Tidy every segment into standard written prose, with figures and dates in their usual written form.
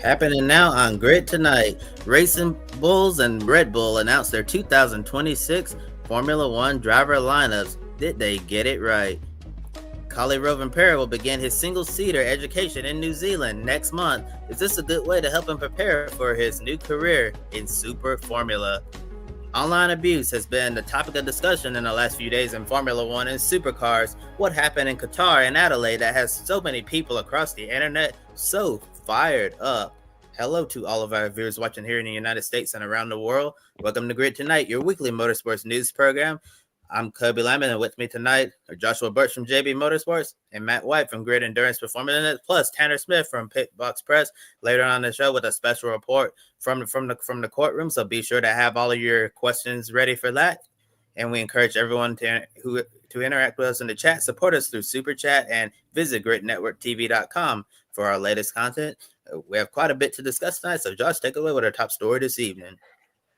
Happening now on Grid Tonight, Racing Bulls and Red Bull announced their 2026 Formula One driver lineups. Did they get it right? Collie Roving Perry will begin his single-seater education in New Zealand next month. Is this a good way to help him prepare for his new career in Super Formula? Online abuse has been the topic of discussion in the last few days in Formula One and supercars. What happened in Qatar and Adelaide that has so many people across the internet so fired up? Hello to all of our viewers watching here in the United States and around the world. Welcome to Grid Tonight, your weekly motorsports news program. I'm Kobe Lyman, and with me tonight are Joshua Birch from JB Motorsports and Matt White from Grid Endurance Performance, plus Tanner Smith from Pitbox Press later on the show with a special report from the courtroom. So be sure to have all of your questions ready for that. And we encourage everyone to interact with us in the chat, support us through Super Chat, and visit gridnetworktv.com for our latest content. We have quite a bit to discuss tonight, so Josh, take away with our top story this evening.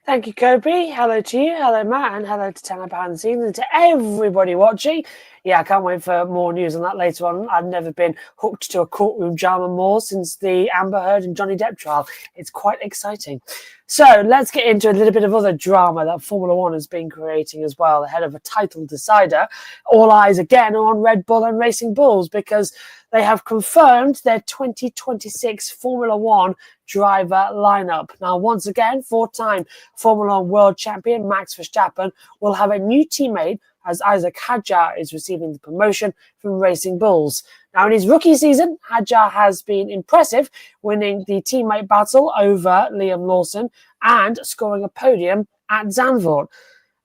Thank you, Kobe. Hello to you, hello, Matt, and hello to Tanner behind the scenes and to everybody watching. Yeah, I can't wait for more news on that later on. I've never been hooked to a courtroom drama more since the Amber Heard and Johnny Depp trial. It's quite exciting. So let's get into a little bit of other drama that Formula One has been creating as well, ahead of a title decider. All eyes again are on Red Bull and Racing Bulls because they have confirmed their 2026 Formula One driver lineup. Now, once again, four-time Formula One world champion Max Verstappen will have a new teammate as Isack Hadjar is receiving the promotion from Racing Bulls. Now, in his rookie season, Hadjar has been impressive, winning the teammate battle over Liam Lawson and scoring a podium at Zandvoort.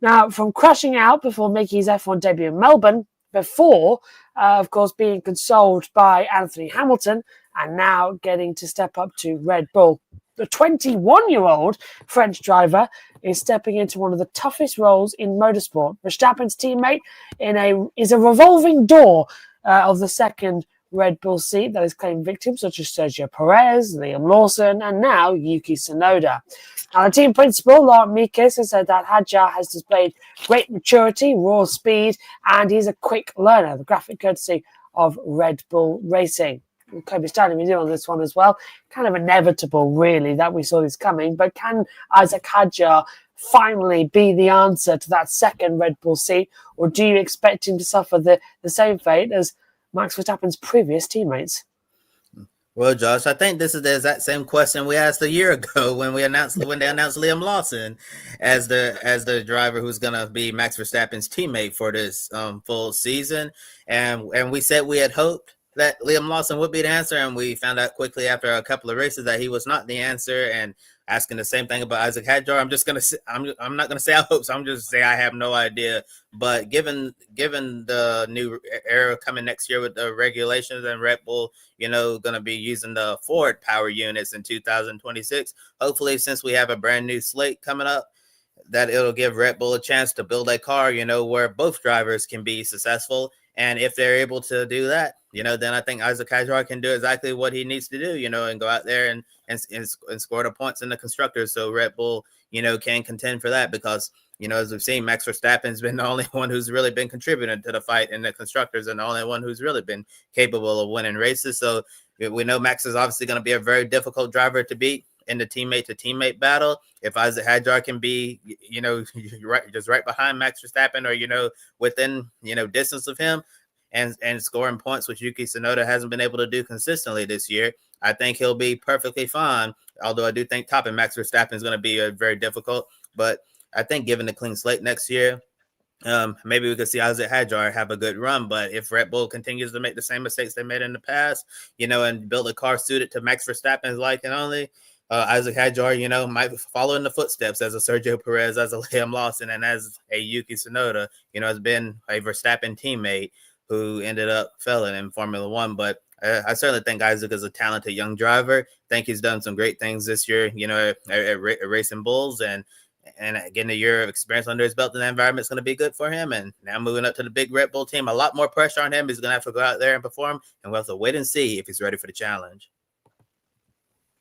Now, from crashing out before making his F1 debut in Melbourne, before, of course, being consoled by Anthony Hamilton, and now getting to step up to Red Bull. The 21-year-old French driver is stepping into one of the toughest roles in motorsport. Verstappen's teammate is a revolving door of the second Red Bull seat that has claimed victims such as Sergio Perez, Liam Lawson, and now Yuki Tsunoda. Now, the team principal, Laurent Mekies, has said that Hadjar has displayed great maturity, raw speed, and he's a quick learner, the graphic courtesy of Red Bull Racing. Kobe starting with you on this one as well. Kind of inevitable, really, that we saw this coming. But can Isack Hadjar finally be the answer to that second Red Bull seat? Or do you expect him to suffer the same fate as Max Verstappen's previous teammates? Well, Josh, I think this is the exact same question we asked a year ago when they announced Liam Lawson as the driver who's going to be Max Verstappen's teammate for this full season. And we said we had hoped that Liam Lawson would be the answer, and we found out quickly after a couple of races that he was not the answer. And asking the same thing about Isack Hadjar, I'm not gonna say I hope so. I'm just say I have no idea. But given the new era coming next year with the regulations and Red Bull, going to be using the Ford power units in 2026. Hopefully, since we have a brand new slate coming up, that it'll give Red Bull a chance to build a car, where both drivers can be successful. And if they're able to do that, then I think Isack Hadjar can do exactly what he needs to do, and go out there and score the points in the constructors. So Red Bull, can contend for that because, as we've seen, Max Verstappen's been the only one who's really been contributing to the fight in the constructors and the only one who's really been capable of winning races. So we know Max is obviously going to be a very difficult driver to beat in the teammate-to-teammate battle. If Isack Hadjar can be, right behind Max Verstappen or, within, distance of him and scoring points, which Yuki Tsunoda hasn't been able to do consistently this year, I think he'll be perfectly fine. Although I do think topping Max Verstappen is going to be very difficult. But I think given the clean slate next year, maybe we could see Isack Hadjar have a good run. But if Red Bull continues to make the same mistakes they made in the past, and build a car suited to Max Verstappen's like and only, Isack Hadjar, might follow in the footsteps as a Sergio Perez, as a Liam Lawson, and as a Yuki Tsunoda, has been a Verstappen teammate who ended up failing in Formula One. But I certainly think Isack is a talented young driver. I think he's done some great things this year, at Racing Bulls, and getting a year of experience under his belt in that environment is going to be good for him. And now moving up to the big Red Bull team, a lot more pressure on him. He's going to have to go out there and perform, and we'll have to wait and see if he's ready for the challenge.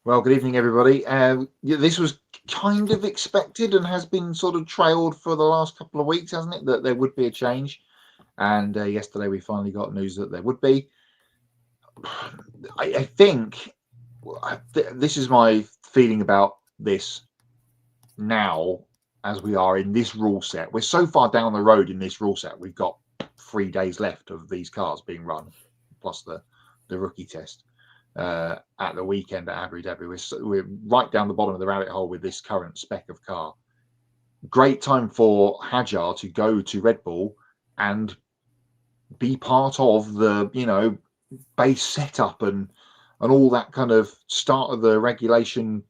Well, good evening, everybody. This was kind of expected and has been sort of trailed for the last couple of weeks, hasn't it? That there would be a change. And yesterday we finally got news that there would be. I think this is my feeling about this now, as we are in this rule set. We're so far down the road in this rule set. We've got 3 days left of these cars being run, plus the rookie test at the weekend at Abu Dhabi. We're right down the bottom of the rabbit hole with this current spec of car. Great time for Hadjar to go to Red Bull and be part of the, base setup and all that kind of start of the regulation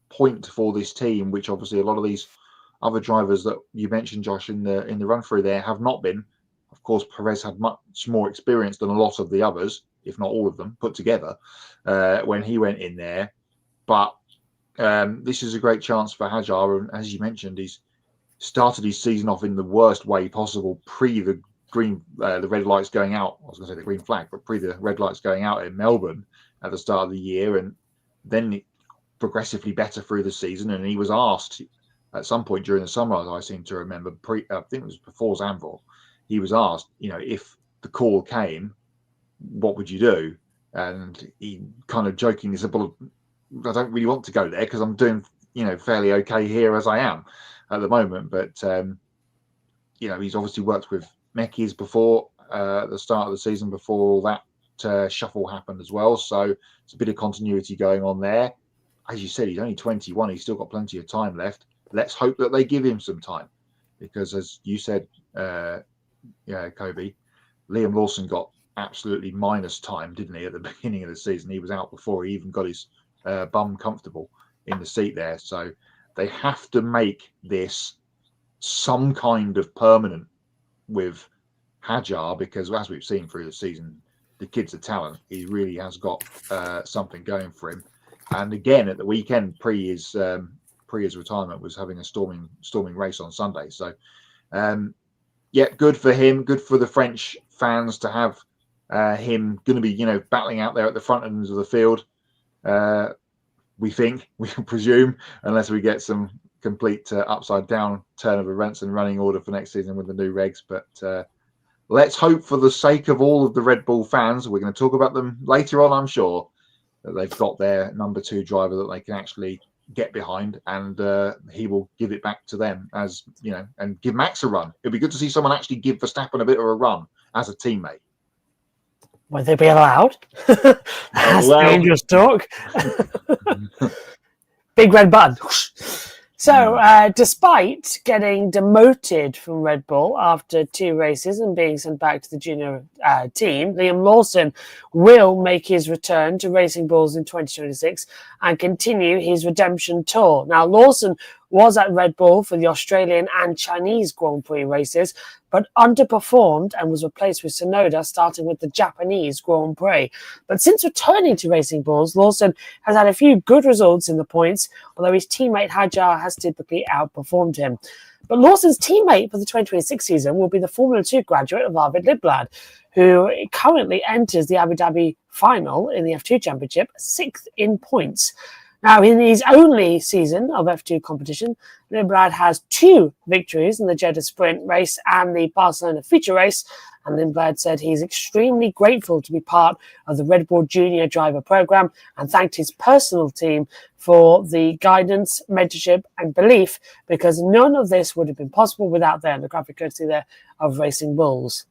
point for this team, which obviously a lot of these other drivers that you mentioned, Josh, in the run through there have not been. Of course, Perez had much more experience than a lot of the others, if not all of them put together, when he went in there. But this is a great chance for Hadjar, and as you mentioned, he's started his season off in the worst way possible pre the red lights going out. I was going to say the green flag, but pre the red lights going out in Melbourne at the start of the year, and then progressively better through the season. And he was asked at some point during the summer, as I seem to remember, I think it was before Zandvoort, he was asked, if the call came, what would you do? And he kind of jokingly said, well, I don't really want to go there because I'm doing, fairly okay here as I am at the moment. But, he's obviously worked with Mekis before at the start of the season, before all that shuffle happened as well. So it's a bit of continuity going on there. As you said, he's only 21. He's still got plenty of time left. Let's hope that they give him some time, because as you said, Kobe, Liam Lawson got absolutely minus time, didn't he, at the beginning of the season? He was out before he even got his bum comfortable in the seat there. So they have to make this some kind of permanent with Hadjar, because as we've seen through the season, the kid's a talent. He really has got something going for him. And again, at the weekend, pre his retirement, was having a storming race on Sunday. So, good for him. Good for the French fans to have him going to be, battling out there at the front ends of the field. We presume, unless we get some complete upside down turn of events and running order for next season with the new regs. But let's hope, for the sake of all of the Red Bull fans, we're going to talk about them later on, I'm sure, that they've got their number 2 driver that they can actually get behind, and he will give it back to them, as and give Max a run. It'd be good to see someone actually give Verstappen a bit of a run as a teammate. Would they be allowed? That's dangerous talk. Big red button. So, despite getting demoted from Red Bull after 2 races and being sent back to the junior team, Liam Lawson will make his return to Racing Bulls in 2026 and continue his redemption tour. Now, Lawson was at Red Bull for the Australian and Chinese Grand Prix races, but underperformed and was replaced with Tsunoda, starting with the Japanese Grand Prix. But since returning to Racing Bulls, Lawson has had a few good results in the points, although his teammate Hadjar has typically outperformed him. But Lawson's teammate for the 2026 season will be the Formula 2 graduate of Arvid Lindblad, who currently enters the Abu Dhabi final in the F2 Championship, 6th in points. Now, in his only season of F2 competition, Lindblad has 2 victories in the Jeddah Sprint race and the Barcelona feature race, and Lindblad said he's extremely grateful to be part of the Red Bull Junior Driver Program and thanked his personal team for the guidance, mentorship and belief, because none of this would have been possible without them, the graphic courtesy there of Racing Bulls.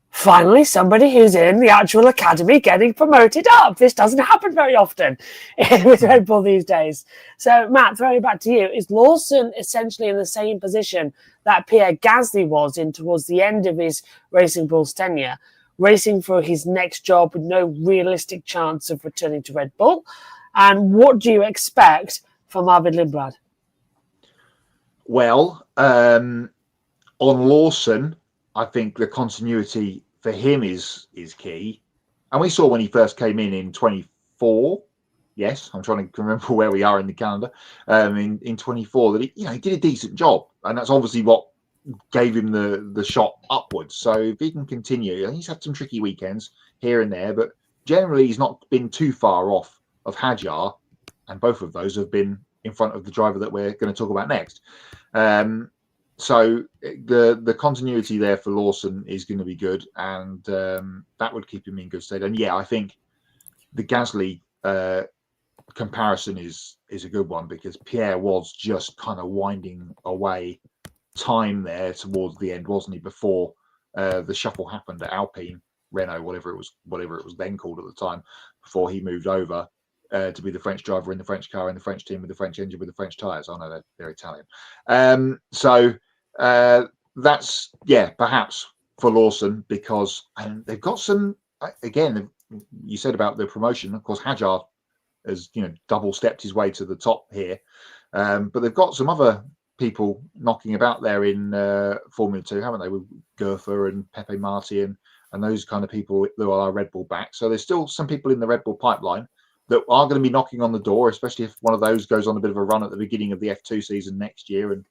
Finally, somebody who's in the actual academy getting promoted up. This doesn't happen very often with Red Bull these days. So, Matt, throwing it back to you, is Lawson essentially in the same position that Pierre Gasly was in towards the end of his Racing Bulls tenure, racing for his next job with no realistic chance of returning to Red Bull? And what do you expect from Arvid Lindblad? Well, on Lawson, I think the continuity for him is key. And we saw when he first came in 24. Yes, I'm trying to remember where we are in the calendar. In 24, that he did a decent job, and that's obviously what gave him the shot upwards. So if he can continue, he's had some tricky weekends here and there, but generally he's not been too far off of Hadjar, and both of those have been in front of the driver that we're going to talk about next. So the continuity there for Lawson is going to be good, and that would keep him in good stead. And I think the Gasly comparison is a good one, because Pierre was just kind of winding away time there towards the end, wasn't he, before the shuffle happened at Alpine, Renault, whatever it was then called at the time, before he moved over to be the French driver in the French car, in the French team with the French engine with the French tyres. I know they're Italian. So that's, perhaps for Lawson, because they've got some, again, you said about the promotion, of course, Hadjar has, double stepped his way to the top here. But they've got some other people knocking about there in Formula 2, haven't they? With Gerfer and Pepe Marti and those kind of people who are Red Bull back. So there's still some people in the Red Bull pipeline that are going to be knocking on the door, especially if one of those goes on a bit of a run at the beginning of the F2 season next year. And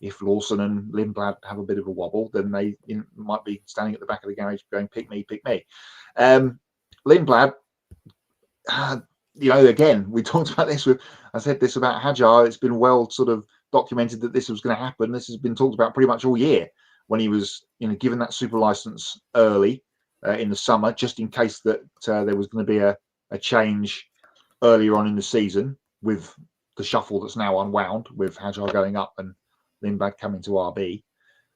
if Lawson and Lindblad have a bit of a wobble, then they might be standing at the back of the garage going, pick me, pick me. Lindblad, again, we talked about this I said this about Hadjar. It's been well sort of documented that this was going to happen. This has been talked about pretty much all year, when he was, given that super license early in the summer, just in case that there was going to be a change earlier on in the season, with the shuffle that's now unwound, with Hadjar going up and Lindblad coming to RB.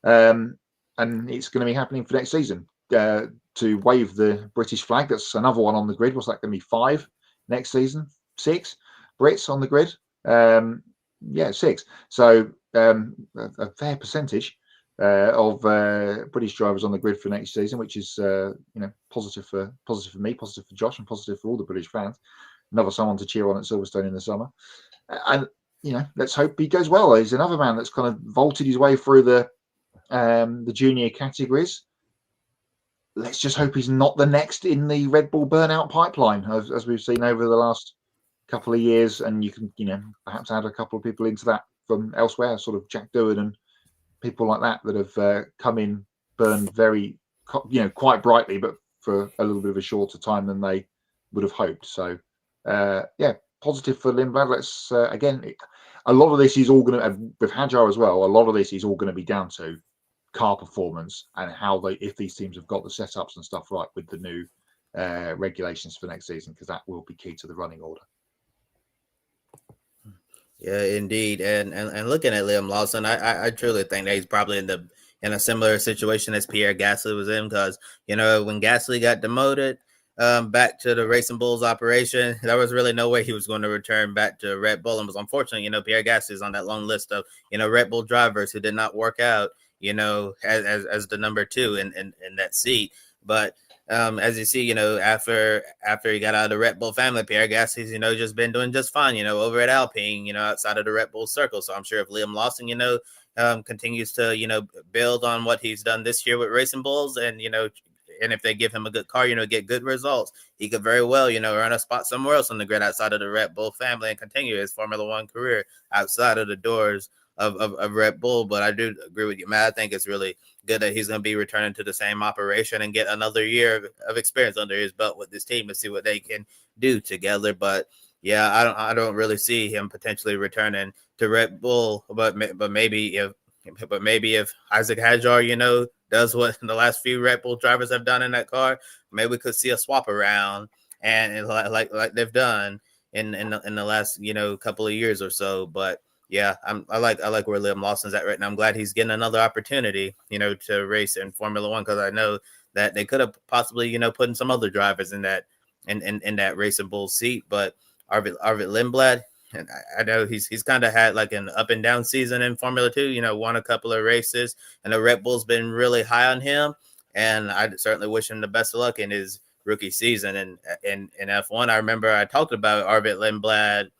And it's going to be happening for next season, to wave the British flag. That's another one on the grid. What's that going to be, 5 next season? 6 Brits on the grid? 6. So a fair percentage of British drivers on the grid for next season, which is positive for me, positive for Josh, and positive for all the British fans. Another someone to cheer on at Silverstone in the summer. And let's hope he goes well. He's another man that's kind of vaulted his way through the junior categories. Let's just hope he's not the next in the Red Bull burnout pipeline, as we've seen over the last couple of years. And you can, perhaps add a couple of people into that from elsewhere, sort of Jack Doohan and people like that have come in, burned very, quite brightly, but for a little bit of a shorter time than they would have hoped. So, positive for Lindblad. Let's again, a lot of this is all going to, with Hadjar as well, a lot of this is all going to be down to car performance and how if these teams have got the setups and stuff right with the new regulations for next season, because that will be key to the running order. Yeah, indeed. And looking at Liam Lawson, I truly think that he's probably in a similar situation as Pierre Gasly was in, because when Gasly got demoted back to the Racing Bulls operation, there was really no way he was going to return back to Red Bull. And was unfortunate, Pierre Gasly is on that long list of Red Bull drivers who did not work out, as the number 2 in that seat. But as you see, after he got out of the Red Bull family, Pierre Gasly's, just been doing just fine, over at Alpine, outside of the Red Bull circle. So I'm sure if Liam Lawson, continues to, build on what he's done this year with Racing Bulls, and, and if they give him a good car, get good results, he could very well, earn a spot somewhere else on the grid outside of the Red Bull family and continue his Formula One career outside of the doors of Red Bull. But I do agree with you, Matt. I think it's really good that he's going to be returning to the same operation and get another year of experience under his belt with this team and see what they can do together. But yeah, I don't really see him potentially returning to Red Bull. But maybe if Isack Hadjar, does what the last few Red Bull drivers have done in that car, maybe we could see a swap around and like they've done in the last couple of years or so. But yeah, I like where Liam Lawson's at right now. I'm glad he's getting another opportunity, to race in Formula One, because I know that they could have possibly, put in some other drivers in that Racing Bull seat. But Arvid Lindblad, and I know he's kind of had like an up and down season in Formula 2, won a couple of races, and the Red Bull's been really high on him. And I certainly wish him the best of luck in his rookie season in F1. I remember I talked about Arvid Lindblad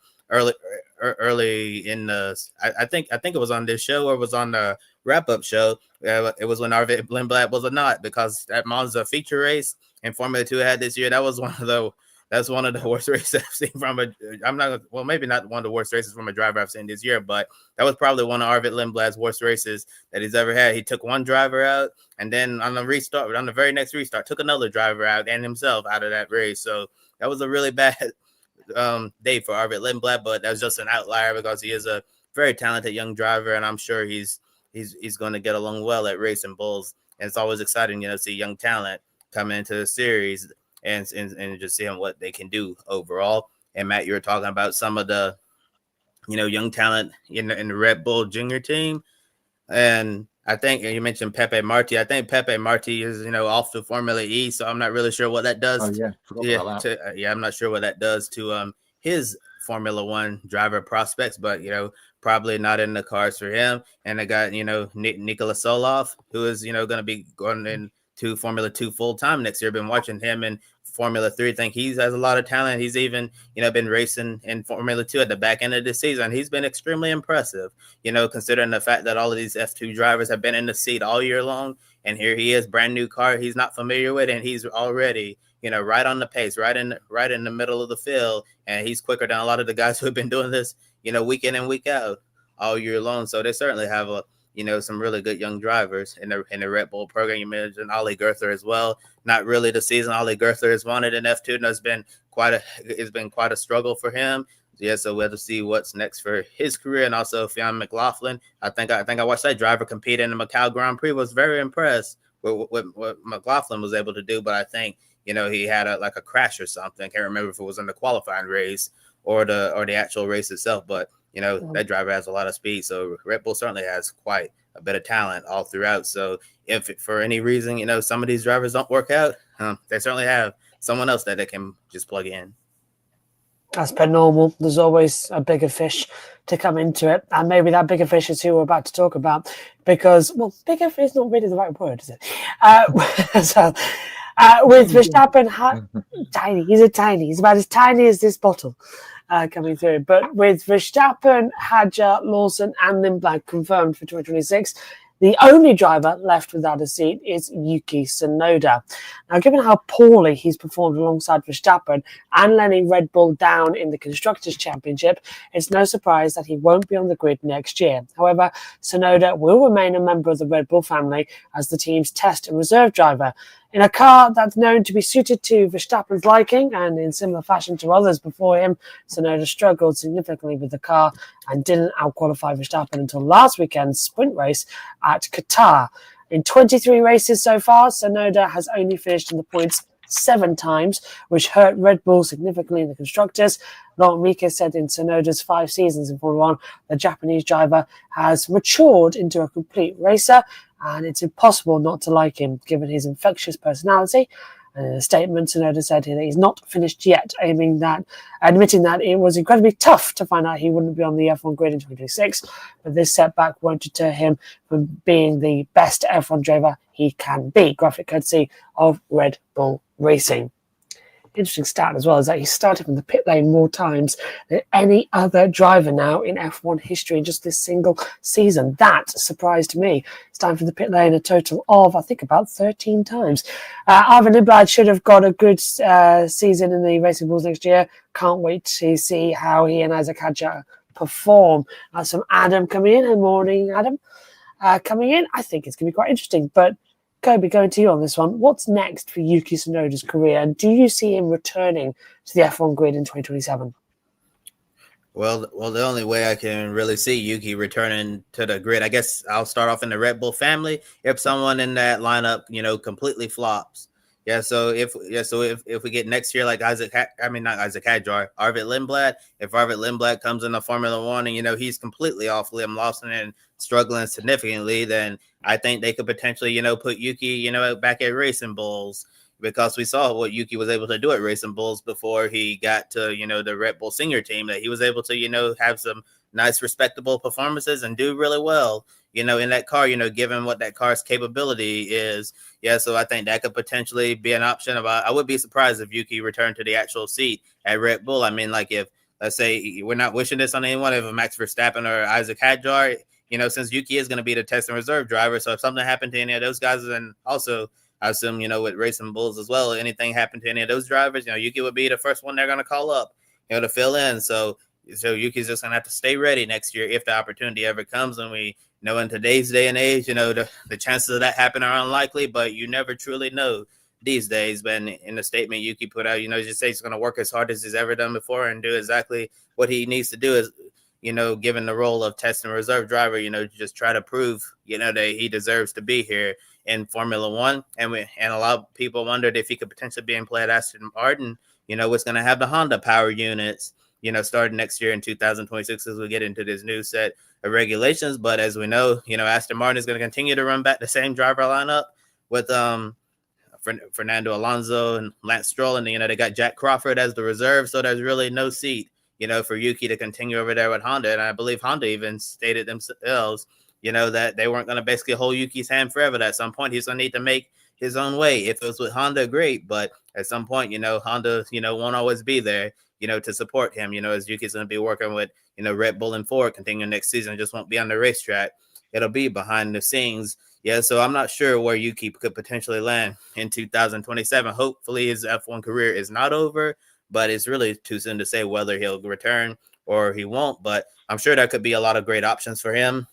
early in the, I think it was on this show, or it was on the wrap-up show. It was when Arvid Lindblad was a not, because that Monza feature race in Formula 2 had this year, that's one of the worst races I've seen from maybe not one of the worst races from a driver I've seen this year, but that was probably one of Arvid Lindblad's worst races that he's ever had. He took one driver out, and then on the very next restart, took another driver out and himself out of that race. So that was a really bad day for Arvid Lindblad, but that was just an outlier because he is a very talented young driver, and I'm sure he's going to get along well at Racing Bulls. And it's always exciting, to see young talent come into the series and just seeing what they can do overall. And Matt, you were talking about some of the, young talent in the Red Bull Junior team. And I think you mentioned Pepe Marti. I think Pepe Marti is, off to Formula E. So I'm not really sure what that does. Oh yeah, forgot about that. I'm not sure what that does to his Formula One driver prospects, but probably not in the cards for him. And I got Nikola Solov, who is going to be going into Formula 2 full time next year. Been watching him in Formula 3. I think he has a lot of talent. He's even been racing in Formula 2 at the back end of the season. He's been extremely impressive. Considering the fact that all of these F2 drivers have been in the seat all year long, and here he is, brand new car he's not familiar with, and he's already right on the pace, right in the middle of the field, and he's quicker than a lot of the guys who have been doing this, week in and week out all year long. So they certainly have some really good young drivers in the Red Bull program. You mentioned Ollie Gerther as well. Not really the season Ollie Gerther has wanted in F2, and it's been quite a struggle for him. Yeah, so we'll have to see what's next for his career. And also Fionn McLaughlin. I think I watched that driver compete in the Macau Grand Prix. Was very impressed with what McLaughlin was able to do, but I think he had a crash or something. Can't remember if it was in the qualifying race or the actual race itself. But that driver has a lot of speed, so Red Bull certainly has quite a bit of talent all throughout. So if for any reason some of these drivers don't work out, they certainly have someone else that they can just plug in. As per normal, there's always a bigger fish to come into it, and maybe that bigger fish is who we're about to talk about, because bigger fish is not really the right word, is it? With Verstappen, tiny. He's about as tiny as this bottle coming through. But with Verstappen, Hadjar, Lawson, and Lindblad confirmed for 2026, the only driver left without a seat is Yuki Tsunoda. Now, given how poorly he's performed alongside Verstappen and letting Red Bull down in the Constructors' Championship, it's no surprise that he won't be on the grid next year. However, Tsunoda will remain a member of the Red Bull family as the team's test and reserve driver. In a car that's known to be suited to Verstappen's liking, and in similar fashion to others before him, Tsunoda struggled significantly with the car and didn't outqualify Verstappen until last weekend's sprint race at Qatar. In 23 races so far, Tsunoda has only finished in the points 7 times, which hurt Red Bull significantly in the Constructors. Laurent Mika said in Tsunoda's 5 seasons in Formula 1, the Japanese driver has matured into a complete racer, and it's impossible not to like him, given his infectious personality. And in a statement, Tsunoda said that he's not finished yet, admitting that it was incredibly tough to find out he wouldn't be on the F1 grid in 2026, but this setback won't deter him from being the best F1 driver he can be. Graphic courtesy of Red Bull Racing. Interesting stat as well is that he started from the pit lane more times than any other driver now in F1 history in just this single season. That surprised me. Starting from the pit lane a total of, I think, about 13 times. Arvid Lindblad should have got a good season in the Racing Bulls next year. Can't wait to see how he and Isack Hadjar perform. Some Adam coming in. Good morning, Adam. Coming in. I think it's going to be quite interesting, but Kobe, going to you on this one. What's next for Yuki Tsunoda's career, and do you see him returning to the F1 grid in 2027? Well, the only way I can really see Yuki returning to the grid, I guess I'll start off in the Red Bull family. If someone in that lineup, completely flops. So if we get next year like not Isack Hadjar, Arvid Lindblad. If Arvid Lindblad comes into Formula One and he's completely off Liam Lawson and struggling significantly, then I think they could potentially put Yuki back at Racing Bulls, because we saw what Yuki was able to do at Racing Bulls before he got to the Red Bull senior team, that he was able to have some nice respectable performances and do really well in that car, given what that car's capability is. So I think that could potentially be an option. I would be surprised if Yuki returned to the actual seat at Red Bull. I mean, like, if, let's say, we're not wishing this on anyone, if a Max Verstappen or Isack Hadjar, since Yuki is going to be the test and reserve driver, so if something happened to any of those guys, and also I assume, with Racing Bulls as well, anything happened to any of those drivers, Yuki would be the first one they're going to call up, to fill in. So Yuki's just going to have to stay ready next year if the opportunity ever comes. And we know in today's day and age, the chances of that happening are unlikely, but you never truly know these days. But in the statement Yuki put out, just say he's going to work as hard as he's ever done before and do exactly what he needs to do, is, given the role of test and reserve driver, just try to prove, that he deserves to be here in Formula One. And a lot of people wondered if he could potentially be in play at Aston Martin, It's going to have the Honda power units, starting next year in 2026 as we get into this new set of regulations. But as we know, Aston Martin is going to continue to run back the same driver lineup with Fernando Alonso and Lance Stroll, and they got Jack Crawford as the reserve, so there's really no seat, for Yuki to continue over there with Honda. And I believe Honda even stated themselves, that they weren't going to basically hold Yuki's hand forever. That at some point he's going to need to make his own way. If it was with Honda, great, but at some point, Honda, won't always be there, to support him, as Yuki's going to be working with, Red Bull and Ford continuing next season. Just won't be on the racetrack. It'll be behind the scenes. Yeah, so I'm not sure where Yuki could potentially land in 2027. Hopefully his F1 career is not over, but it's really too soon to say whether he'll return or he won't. But I'm sure there could be a lot of great options for him,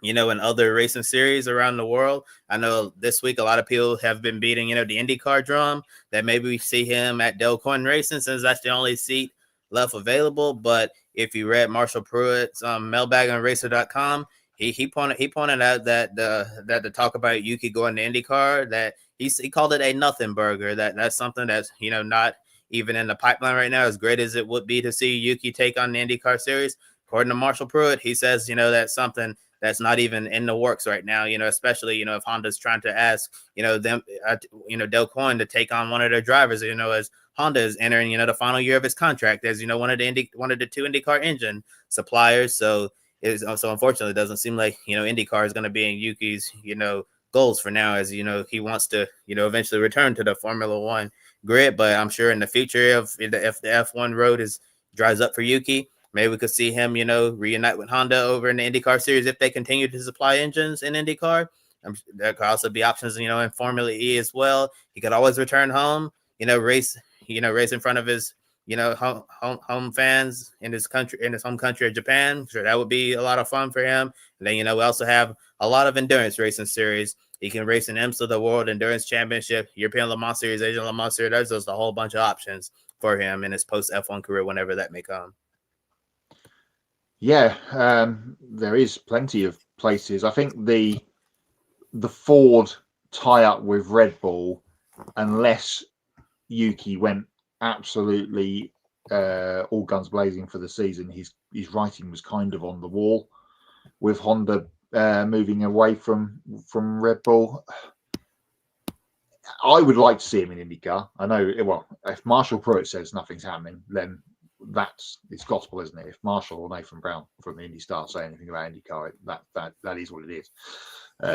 in other racing series around the world. I know this week a lot of people have been beating, the IndyCar drum, that maybe we see him at Del Coin Racing, since that's the only seat left available. But if you read Marshall Pruitt's mailbag on racer.com, he pointed out that the talk about Yuki going to IndyCar, that he called it a nothing burger. That's something that's not even in the pipeline right now. As great as it would be to see Yuki take on the IndyCar series, according to Marshall Pruitt, he says that's something that's not even in the works right now. Especially if Honda's trying to ask them Del Coin to take on one of their drivers. As Honda is entering the final year of his contract as one of the two IndyCar engine suppliers. So unfortunately, it doesn't seem like IndyCar is going to be in Yuki's goals for now, as he wants to eventually return to the Formula One grid. But I'm sure in the future, if the F1 road dries up for Yuki, maybe we could see him reunite with Honda over in the IndyCar series if they continue to supply engines in IndyCar. There could also be options in Formula E as well. He could always return home, race in front of his home fans in his home country of Japan. Sure, that would be a lot of fun for him. And then, we also have a lot of endurance racing series. He can race in IMSA, the World Endurance Championship, European Le Mans Series, Asian Le Mans Series. There's just a whole bunch of options for him in his post F1 career, whenever that may come. Yeah, there is plenty of places. I think the Ford tie-up with Red Bull, unless Yuki went absolutely all guns blazing for the season, his writing was kind of on the wall with Honda moving away from Red Bull. I would like to see him in IndyCar. I know, well, if Marshall Pruitt says nothing's happening, then it's gospel, isn't it? If Marshall or Nathan Brown from the Indy Star say anything about IndyCar, that is what it is.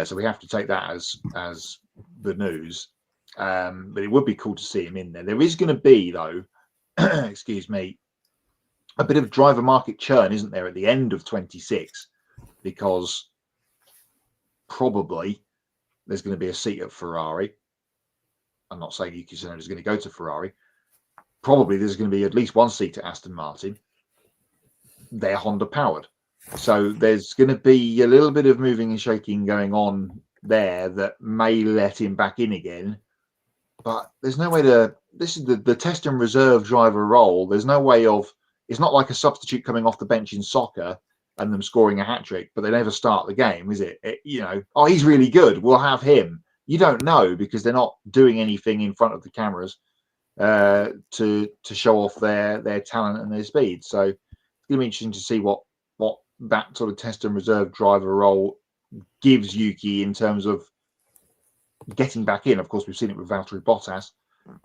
So we have to take that as the news. But it would be cool to see him in there. There is going to be, though, excuse me, a bit of driver market churn, isn't there, at the end of 26, because probably there's going to be a seat at Ferrari. I'm not saying Yuki Tsunoda is going to go to Ferrari. Probably there's going to be at least one seat at Aston Martin. They're Honda powered. So there's going to be a little bit of moving and shaking going on there that may let him back in again. But there's no way this is the test and reserve driver role. There's no way it's not like a substitute coming off the bench in soccer and them scoring a hat trick, but they never start the game, is it? Oh, he's really good, we'll have him. You don't know, because they're not doing anything in front of the cameras to show off their talent and their speed. So it's going to be interesting to see what that sort of test and reserve driver role gives Yuki in terms of getting back in. Of course, we've seen it with Valtteri Bottas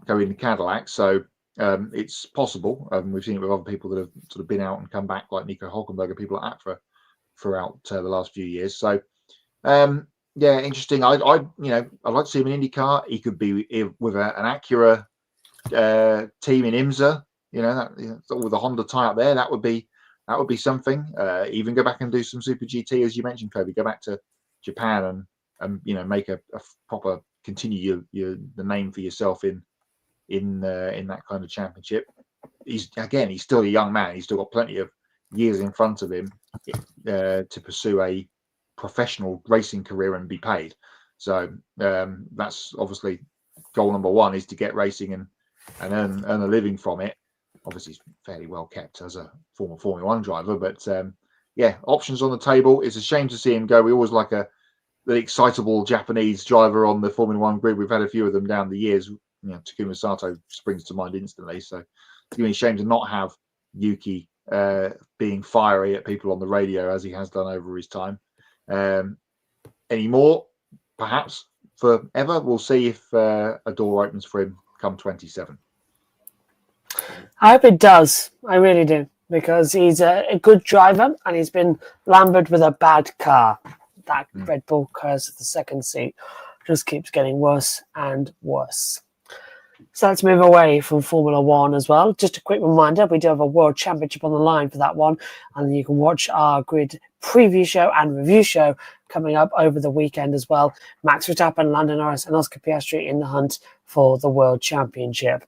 going to Cadillac, so it's possible. We've seen it with other people that have sort of been out and come back, like Nico Hulkenberg, people at APRA throughout the last few years. So yeah, interesting. I'd like to see him in IndyCar. He could be with an Acura team in IMSA, with a Honda tie up there. That would be something. Even go back and do some Super GT, as you mentioned, Kobe. Go back to Japan and make a proper, continue the name for yourself in that kind of championship. He's still a young man. He's still got plenty of years in front of him to pursue a professional racing career and be paid. So that's obviously goal number one, is to get racing and earn a living from it. Obviously, he's fairly well kept as a former Formula One driver, but yeah, options on the table. It's a shame to see him go. We always like the excitable Japanese driver on the Formula One grid. We've had a few of them down the years. Takuma Sato springs to mind instantly. So it's going to be a shame to not have Yuki being fiery at people on the radio as he has done over his time anymore. Perhaps forever. We'll see if a door opens for him come 27. I hope it does. I really do. Because he's a good driver and he's been lambered with a bad car. That Red Bull curse of the second seat just keeps getting worse and worse. So let's move away from Formula One as well. Just a quick reminder, we do have a World Championship on the line for that one. And you can watch our grid preview show and review show coming up over the weekend as well. Max Verstappen, Lando Norris and Oscar Piastri in the hunt for the World Championship.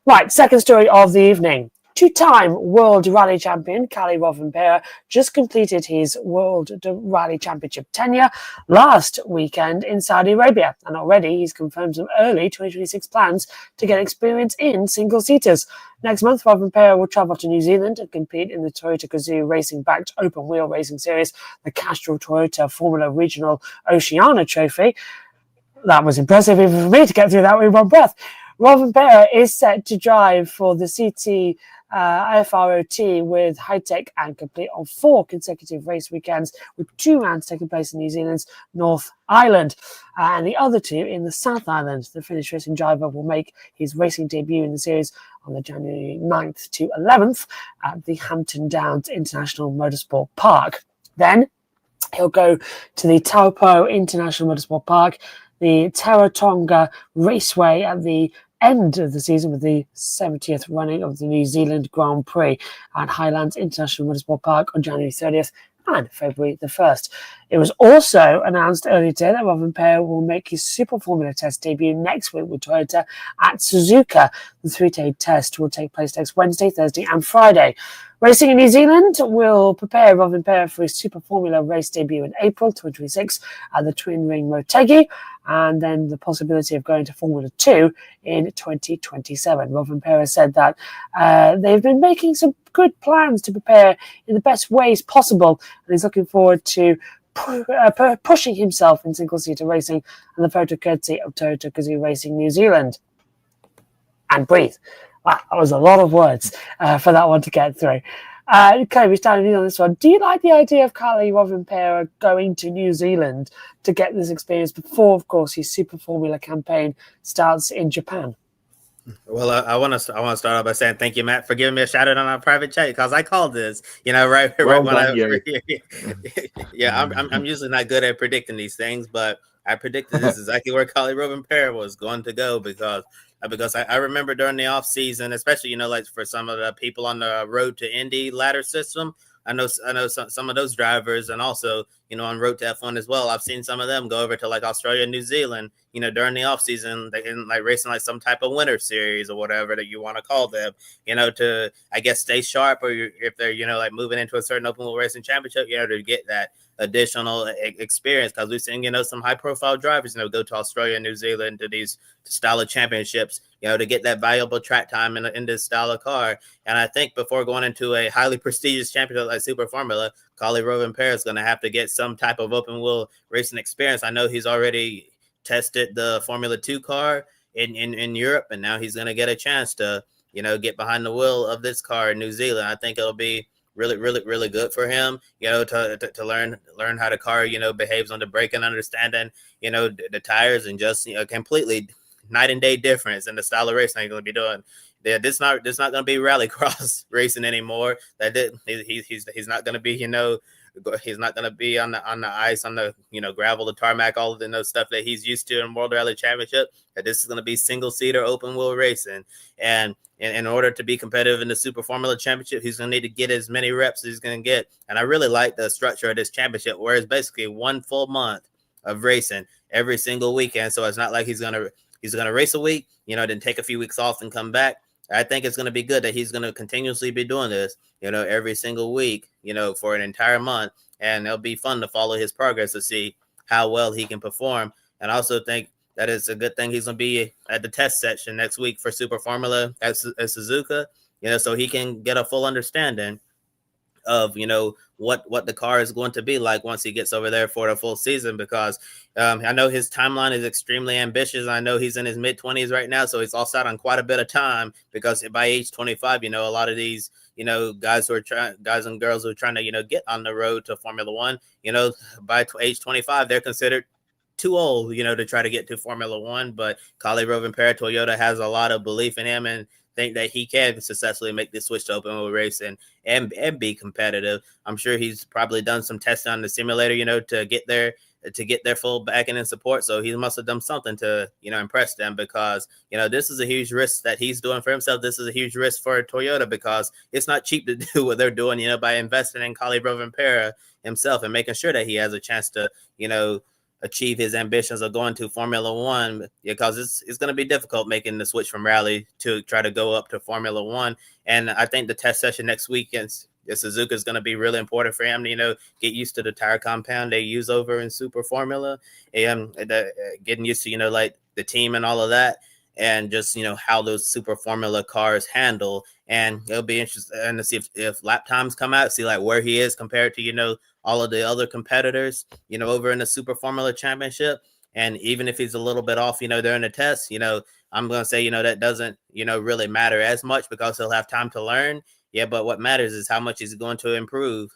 Right, second story of the evening. Two-time World Rally Champion Kalle Rovanperä just completed his World Rally Championship tenure last weekend in Saudi Arabia, and already he's confirmed some early 2026 plans to get experience in single-seaters. Next month, Rovanperä will travel to New Zealand and compete in the Toyota Gazoo Racing-backed open-wheel racing series, the Castrol Toyota Formula Regional Oceania Trophy. That was impressive even for me to get through that with one breath. Rovanperä is set to drive for the CT IFROT with high-tech and complete on 4 consecutive race weekends, with 2 rounds taking place in New Zealand's North Island and the other 2 in the South Island. The Finnish racing driver will make his racing debut in the series on the January 9th to 11th at the Hampton Downs International Motorsport Park. Then he'll go to the Taupo International Motorsport Park, the Tauratonga Raceway at the end of the season with the 70th running of the New Zealand Grand Prix at Highlands International Motorsport Park on January 30th and February the 1st. It was also announced earlier today that Rovanperä will make his Super Formula test debut next week with Toyota at Suzuka. The 3-day test will take place next Wednesday, Thursday and Friday. Racing in New Zealand will prepare Rovanperä for his Super Formula race debut in April 2026 at the Twin Ring Motegi, and then the possibility of going to Formula 2 in 2027. Rovanperä said that they've been making some good plans to prepare in the best ways possible, and he's looking forward to pushing himself in single-seater racing, and the photo courtesy of Toyota Gazoo Racing New Zealand. And breathe. Wow, that was a lot of words for that one to get through. Okay, we're starting on this one. Do you like the idea of Kalle Rovanperä going to New Zealand to get this experience before, of course, his Super Formula campaign starts in Japan? Well, I want to start off by saying thank you, Matt, for giving me a shout out on our private chat, because I called this, right Well when done, I'm usually not good at predicting these things, but I predicted this exactly where Kalle Rovanperä was going to go, because I remember during the off season, especially like for some of the people on the road to Indy ladder system, I know some of those drivers, and also on road to F1 as well. I've seen some of them go over to like Australia and New Zealand, during the off season, they in like racing like some type of winter series or whatever that you want to call them, to I guess stay sharp, or if they're like moving into a certain open wheel racing championship, to get that additional experience, because we've seen some high profile drivers go to Australia and New Zealand to these style of championships, to get that valuable track time in this style of car. And I think before going into a highly prestigious championship like Super Formula, Kalle Rovanperä is going to have to get some type of open wheel racing experience. I know he's already tested the Formula 2 car in Europe, and now he's going to get a chance to get behind the wheel of this car in New Zealand. I think it'll be really good for him, to learn how the car, behaves on the brake, and understanding, the tires, and just, completely night and day difference in the style of racing he's going to be doing. This not going to be rallycross racing anymore. He's not going to be, he's not going to be on the ice, on the, gravel, the tarmac, all of the stuff that he's used to in World Rally Championship. That this is going to be single seater open wheel racing. And in order to be competitive in the Super Formula Championship, he's going to need to get as many reps as he's going to get. And I really like the structure of this championship, where it's basically 1 full month of racing every single weekend. So it's not like he's going to race a week, then take a few weeks off and come back. I think it's going to be good that he's going to continuously be doing this, every single week, for an entire month. And it'll be fun to follow his progress to see how well he can perform. And I also think that it's a good thing he's going to be at the test section next week for Super Formula at Suzuka, so he can get a full understanding of what the car is going to be like once he gets over there for the full season, because I know his timeline is extremely ambitious. I know he's in his mid-20s right now, so he's also out on quite a bit of time, because by age 25, a lot of these guys and girls who are trying to get on the road to Formula One, by age 25 they're considered too old to try to get to Formula One. But Kalle Rovanperä, Toyota has a lot of belief in him and think that he can successfully make the switch to open wheel racing and be competitive. I'm sure he's probably done some testing on the simulator, to get their full backing and support. So he must have done something to, impress them, because, this is a huge risk that he's doing for himself. This is a huge risk for Toyota, because it's not cheap to do what they're doing, by investing in Kalle Rovanperä himself and making sure that he has a chance to, achieve his ambitions of going to Formula One, because it's going to be difficult making the switch from rally to try to go up to Formula One. And I think the test session next weekend, Suzuka, is going to be really important for him to, get used to the tire compound they use over in Super Formula, and getting used to, like the team and all of that, and just, how those Super Formula cars handle. And it'll be interesting to see if lap times come out, see like where he is compared to, all of the other competitors, over in the Super Formula Championship. And even if he's a little bit off, during the test, I'm going to say, that doesn't, really matter as much, because he'll have time to learn. Yeah, but what matters is how much he's going to improve,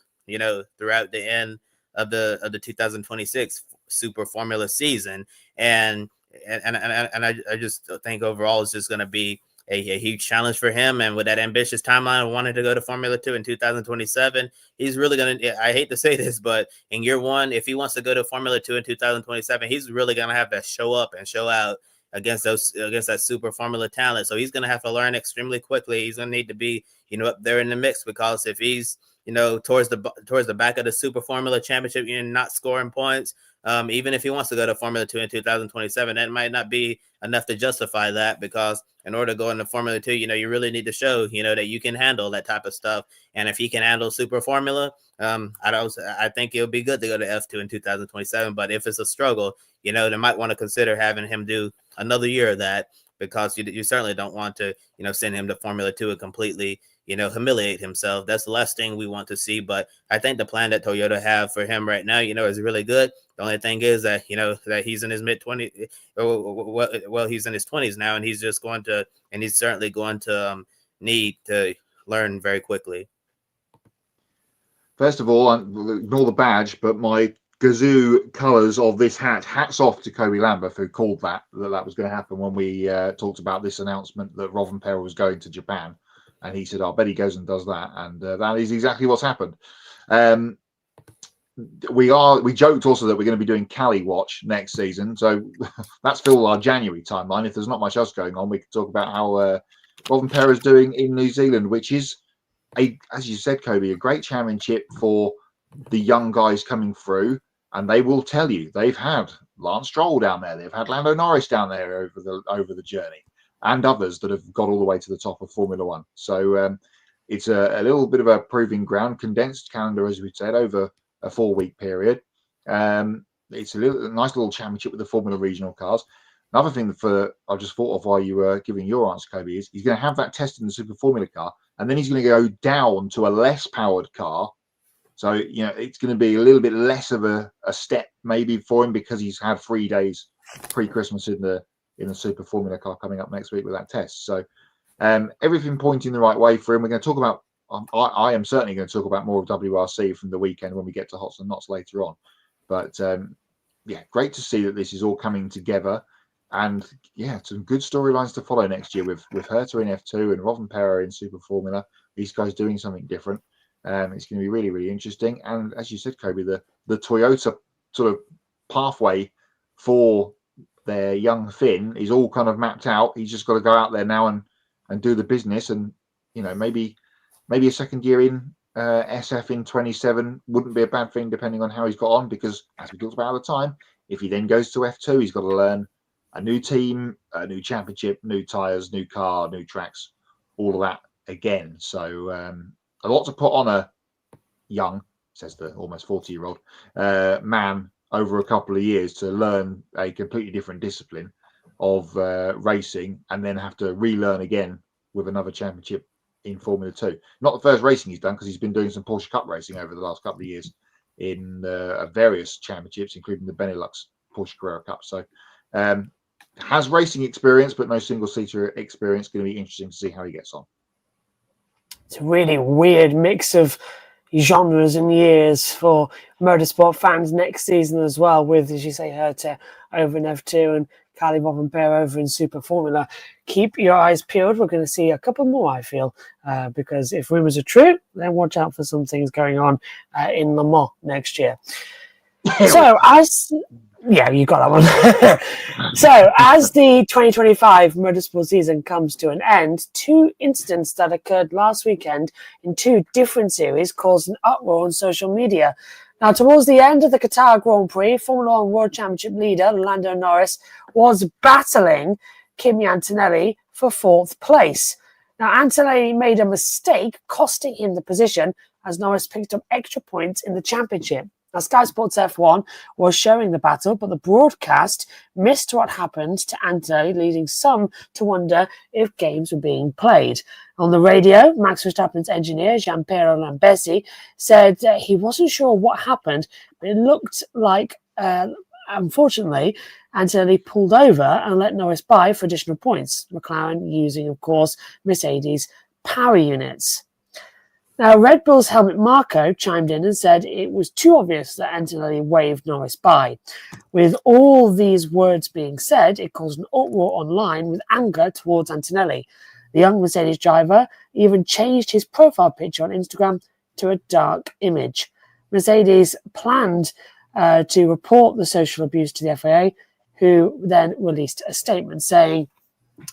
throughout the end of the 2026 Super Formula season. And I just think overall it's just going to be a huge challenge for him. And with that ambitious timeline of wanting to go to Formula 2 in 2027, he's really going to, I hate to say this, but in year one, if he wants to go to Formula 2 in 2027, he's really going to have to show up and show out against that Super Formula talent. So he's going to have to learn extremely quickly. He's going to need to be, up there in the mix, because if he's, towards the back of the Super Formula Championship, not scoring points, even if he wants to go to Formula 2 in 2027, that might not be enough to justify that, because in order to go into Formula 2, you really need to show, that you can handle that type of stuff. And if he can handle Super Formula, I think it'll be good to go to F2 in 2027. But if it's a struggle, they might want to consider having him do another year of that, because you certainly don't want to, send him to Formula 2 and completely, humiliate himself. That's the last thing we want to see. But I think the plan that Toyota have for him right now, is really good. The only thing is that, that he's in his mid-20s. Well, he's in his 20s now, and he's certainly going to need to learn very quickly. First of all, ignore the badge, but my Gazoo colours of this hat. Hats off to Kobe Lambeth, who called that was going to happen when we talked about this announcement that Rovanperä was going to Japan. And he said, "I bet he goes and does that," and that is exactly what's happened. We joked also that we're going to be doing Cali Watch next season, so that's still our January timeline. If there's not much else going on, we can talk about how Rovanperä is doing in New Zealand, which is as you said, Kobe, a great championship for the young guys coming through. And they will tell you they've had Lance Stroll down there, they've had Lando Norris down there over the journey, and others that have got all the way to the top of Formula One. So it's a little bit of a proving ground, condensed calendar, as we said, over a 4-week period. It's a nice little championship with the Formula regional cars. Another thing I just thought of while you were giving your answer, Kobe, is he's going to have that test in the Super Formula car, and then he's going to go down to a less powered car. So, it's going to be a little bit less of a step maybe for him, because he's had 3 days pre-Christmas in the Super Formula car coming up next week with that test. So everything pointing the right way for him. We're going to talk about, I am certainly going to talk about more of WRC from the weekend when we get to Hots and Knots later on. But great to see that this is all coming together. And some good storylines to follow next year with Herta in F2 and Rovanperä in Super Formula. These guys doing something different. It's going to be really, really interesting. And as you said, Kobe, the Toyota sort of pathway for their young Finn is all kind of mapped out. He's just got to go out there now and do the business. And, maybe a second year in SF in 27 wouldn't be a bad thing, depending on how he's got on, because as we talked about at the time, if he then goes to F2, he's got to learn a new team, a new championship, new tyres, new car, new tracks, all of that again. So, a lot to put on a young, says the almost 40-year-old man, over a couple of years to learn a completely different discipline of racing, and then have to relearn again with another championship in Formula 2. Not the first racing he's done, because he's been doing some Porsche Cup racing over the last couple of years in various championships, including the Benelux Porsche Carrera Cup. So has racing experience, but no single-seater experience. Going to be interesting to see how he gets on. It's a really weird mix of genres and years for motorsport fans next season as well, with, as you say, Herta over in F2 and Carly Rovanperä over in Super Formula. Keep your eyes peeled. We're going to see a couple more, I feel, because if rumours are true, then watch out for some things going on in Le Mans next year. So, yeah, you got that one. So, as the 2025 motorsport season comes to an end, two incidents that occurred last weekend in two different series caused an uproar on social media. Now, towards the end of the Qatar Grand Prix, Formula 1 World Championship leader Lando Norris was battling Kimi Antonelli for fourth place. Now, Antonelli made a mistake, costing him the position, as Norris picked up extra points in the championship. Now, Sky Sports F1 was showing the battle, but the broadcast missed what happened to Antonelli, leading some to wonder if games were being played. On the radio, Max Verstappen's engineer, Gianpiero Lambesi, said he wasn't sure what happened, but it looked like, unfortunately, Antonelli pulled over and let Norris by for additional points. McLaren using, of course, Mercedes power units. Now, Red Bull's Helmut Marko chimed in and said it was too obvious that Antonelli waved Norris by. With all these words being said, it caused an uproar online with anger towards Antonelli. The young Mercedes driver even changed his profile picture on Instagram to a dark image. Mercedes planned to report the social abuse to the FIA, who then released a statement saying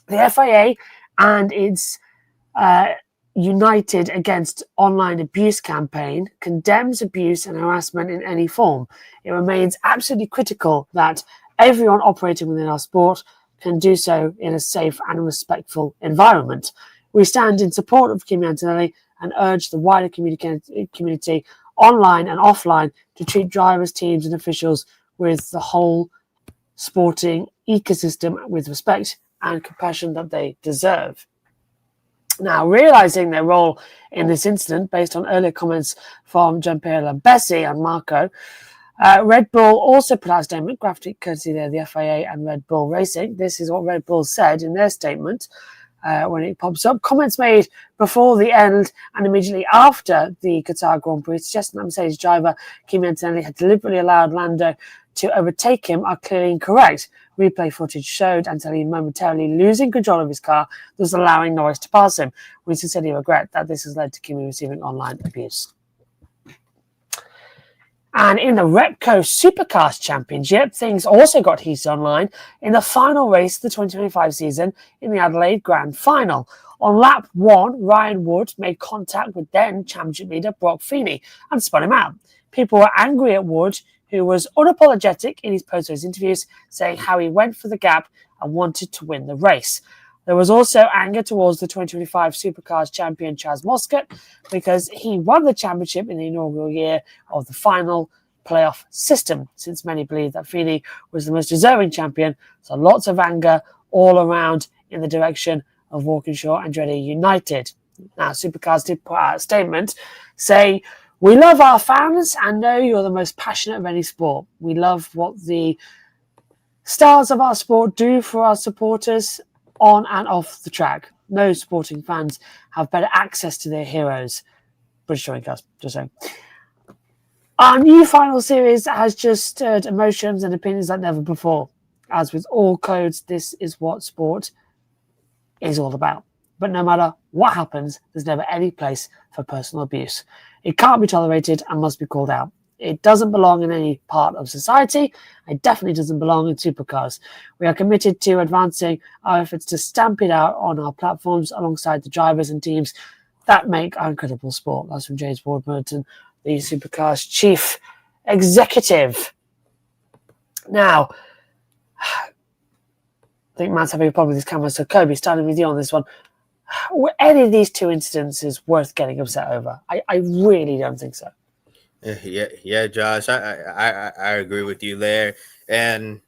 the FIA and its United Against Online Abuse campaign condemns abuse and harassment in any form. It remains absolutely critical that everyone operating within our sport can do so in a safe and respectful environment. We stand in support of Kimi Antonelli and urge the wider community, online and offline, to treat drivers, teams and officials with the whole sporting ecosystem with respect and compassion that they deserve. Now, realising their role in this incident, based on earlier comments from Gianpiero Lambesi and Marko, Red Bull also put out a statement, graphic courtesy there, the FIA and Red Bull Racing. This is what Red Bull said in their statement when it pops up. Comments made before the end and immediately after the Qatar Grand Prix suggesting that Mercedes driver Kimi Antonelli had deliberately allowed Lando to overtake him are clearly incorrect. Replay footage showed Antonelli momentarily losing control of his car, thus allowing Norris to pass him. We sincerely regret that this has led to Kimi receiving online abuse. And in the Repco Supercars Championship, things also got heated online in the final race of the 2025 season in the Adelaide Grand Final. On lap 1, Ryan Wood made contact with then championship leader Brock Feeney and spun him out. People were angry at Wood, who was unapologetic in his post-race interviews, saying how he went for the gap and wanted to win the race. There was also anger towards the 2025 Supercars champion Chaz Moscott because he won the championship in the inaugural year of the final playoff system, since many believe that Feeney was the most deserving champion. So lots of anger all around in the direction of Walkinshaw and Andretti United. Now, Supercars did put out a statement saying, "We love our fans and know you're the most passionate of any sport. We love what the stars of our sport do for our supporters on and off the track. No sporting fans have better access to their heroes." British Touring Cars, just saying. Our new final series has just stirred emotions and opinions like never before. As with all codes, this is what sport is all about. But no matter what happens, there's never any place for personal abuse. It can't be tolerated and must be called out. It doesn't belong in any part of society. It definitely doesn't belong in supercars. We are committed to advancing our efforts to stamp it out on our platforms alongside the drivers and teams that make our incredible sport. That's from James Ward-Burton, the Supercars chief executive. Now, I think Matt's having a problem with his camera, so Kobe, starting with you on this one. Were any of these two incidences worth getting upset over? I really don't think so. Yeah, Josh, I agree with you there. And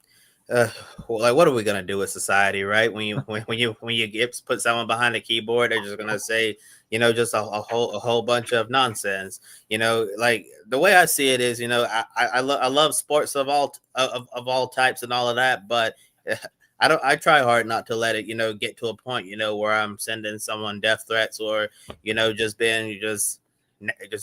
uh, like what are we gonna do with society, right? When you get put someone behind the keyboard, they're just gonna say, just a whole bunch of nonsense. Like the way I see it is, I love sports of all types and all of that, but I try hard not to let it, get to a point, where I'm sending someone death threats or, just being just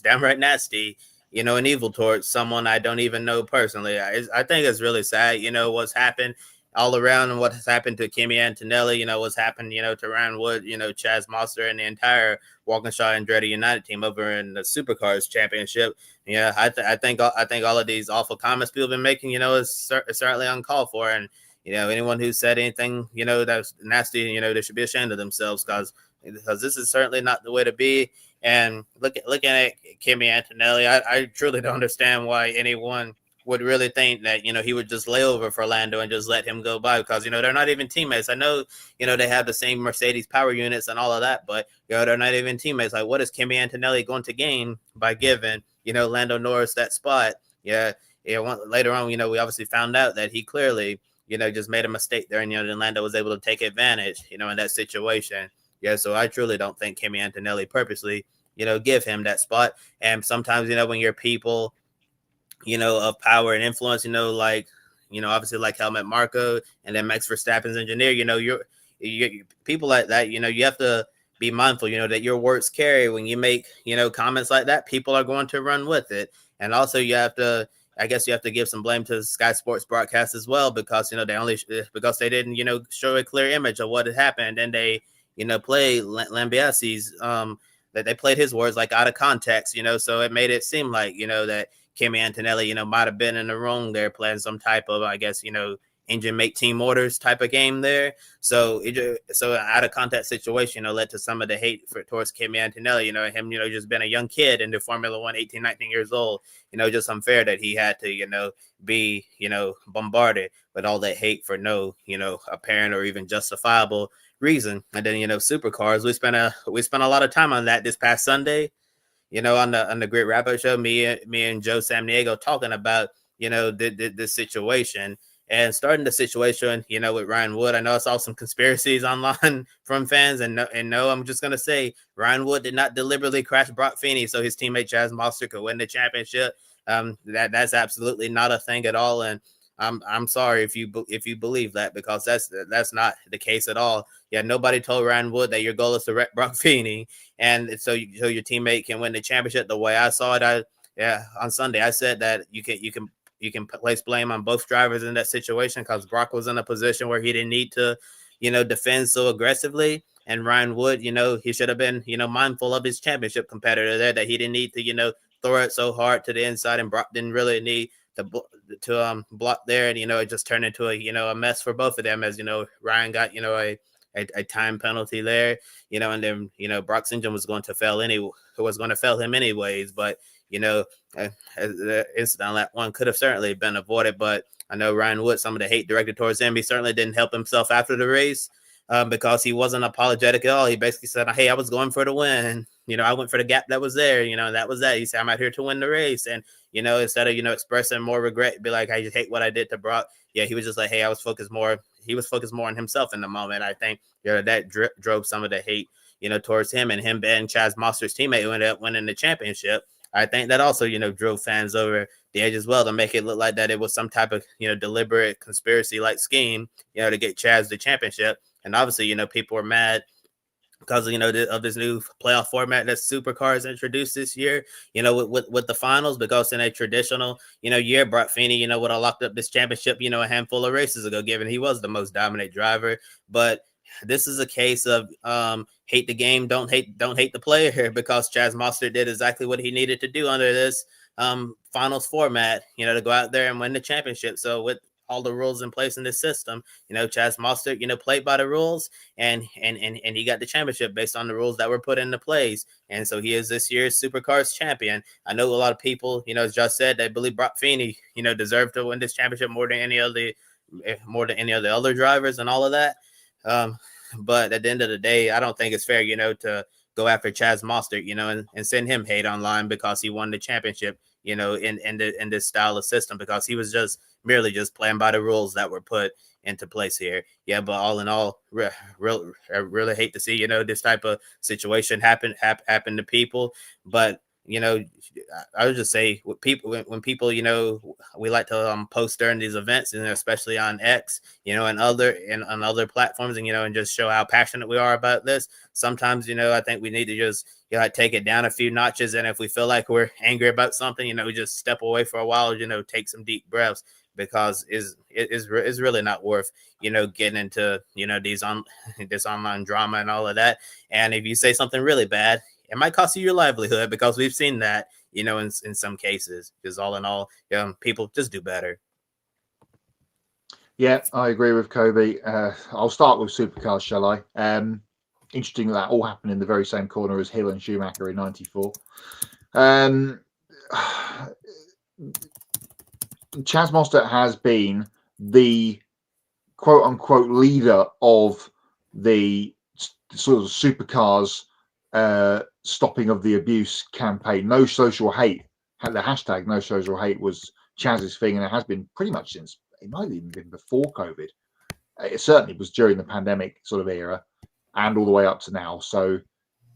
downright nasty, and evil towards someone I don't even know personally. I think it's really sad, what's happened all around and what has happened to Kimi Antonelli, what's happened, to Ryan Wood, Chaz Monster and the entire Walkinshaw Andretti United team over in the Supercars Championship. Yeah, I think all of these awful comments people have been making, is certainly uncalled for. And, anyone who said anything, that's nasty, they should be ashamed of themselves because this is certainly not the way to be. And looking at Kimi Antonelli, I truly don't understand why anyone would really think that, he would just lay over for Lando and just let him go by because, they're not even teammates. I know, they have the same Mercedes power units and all of that, but, they're not even teammates. Like, what is Kimi Antonelli going to gain by giving, Lando Norris that spot? Yeah. Later on, we obviously found out that he clearly, just made a mistake there and, then Lando was able to take advantage, in that situation. Yeah, so I truly don't think Kimi Antonelli purposely, give him that spot. And sometimes, when you're people, of power and influence, like, obviously like Helmut Marko and then Max Verstappen's engineer, you're people like that, you have to be mindful, that your words carry. When you make, comments like that, people are going to run with it. And also I guess you have to give some blame to Sky Sports broadcast as well, because, because they didn't, show a clear image of what had happened. And they, play Lambiasi's, that they played his words like out of context, so it made it seem like, that Kimi Antonelli, might have been in the wrong there, playing some type of, I guess, engine make team orders type of game there. So so out of context situation, led to some of the hate towards Kimi Antonelli, him, just been a young kid into Formula One, 18, 19 years old, just unfair that he had to, be, bombarded with all that hate for no, apparent or even justifiable reason. And then, supercars, we spent a lot of time on that this past Sunday, on the Great Wrap-Up Show, me and Joe Samniego talking about, this situation and starting the situation, with Ryan Wood. I know I saw some conspiracies online from fans, and no, I'm just gonna say Ryan Wood did not deliberately crash Brock Feeney so his teammate Chaz Monster could win the championship. That's absolutely not a thing at all, and I'm sorry if you believe that, because that's not the case at all. Yeah, nobody told Ryan Wood that your goal is to wreck Brock Feeney, and so your teammate can win the championship. The way I saw it, on Sunday I said that you can place blame on both drivers in that situation, because Brock was in a position where he didn't need to, defend so aggressively. And Ryan Wood, he should have been, mindful of his championship competitor there, that he didn't need to, throw it so hard to the inside, and Brock didn't really need to block there. And, it just turned into a mess for both of them, as, Ryan got, a time penalty there, and then, Brock's engine was going to fail him anyways. But, the incident on that one could have certainly been avoided. But I know Ryan Wood, some of the hate directed towards him, he certainly didn't help himself after the race, because he wasn't apologetic at all. He basically said, hey, I was going for the win. I went for the gap that was there. That was that. He said, I'm out here to win the race. And, instead of, expressing more regret, be like, I just hate what I did to Brock. Yeah, he was just like, hey, he was focused more on himself in the moment. I think, that drove some of the hate, towards him, and him being Chaz Monster's teammate who ended up winning the championship. I think that also, drove fans over the edge as well, to make it look like that it was some type of, deliberate conspiracy-like scheme, to get Chaz the championship. And obviously, people were mad because, of this new playoff format that Supercars introduced this year, with the finals, because in a traditional, year, Brock Feeney, would have locked up this championship, a handful of races ago, given he was the most dominant driver. But this is a case of hate the game, don't hate the player, because Chaz Monster did exactly what he needed to do under this finals format, to go out there and win the championship. So with all the rules in place in this system, Chaz Monster, played by the rules, and he got the championship based on the rules that were put into place. And so he is this year's Supercars champion. I know a lot of people, as Josh said, they believe Brock Feeney, deserved to win this championship more than any of the other drivers and all of that. But at the end of the day, I don't think it's fair, to go after Chaz Mostert, and send him hate online because he won the championship, in this style of system, because he was just merely just playing by the rules that were put into place here. Yeah, but all in all, I really hate to see, this type of situation happen to people. But I would just say when people, we like to post during these events, and especially on X, and on other platforms, and just show how passionate we are about this. Sometimes, I think we need to just take it down a few notches, and if we feel like we're angry about something, we just step away for a while, take some deep breaths, because it's really not worth getting into this online drama and all of that. And if you say something really bad, it might cost you your livelihood, because we've seen that, in some cases. Because all in all, people just do better. Yeah, I agree with Kobe. I'll start with supercars, shall I? Interesting that all happened in the very same corner as Hill and Schumacher in '94. Chaz Mostert has been the quote-unquote leader of the sort of supercars stopping of the abuse campaign. No social hate. The hashtag no social hate was Chaz's thing, and it has been pretty much since, it might have even been before COVID. It certainly was during the pandemic sort of era, and all the way up to now. So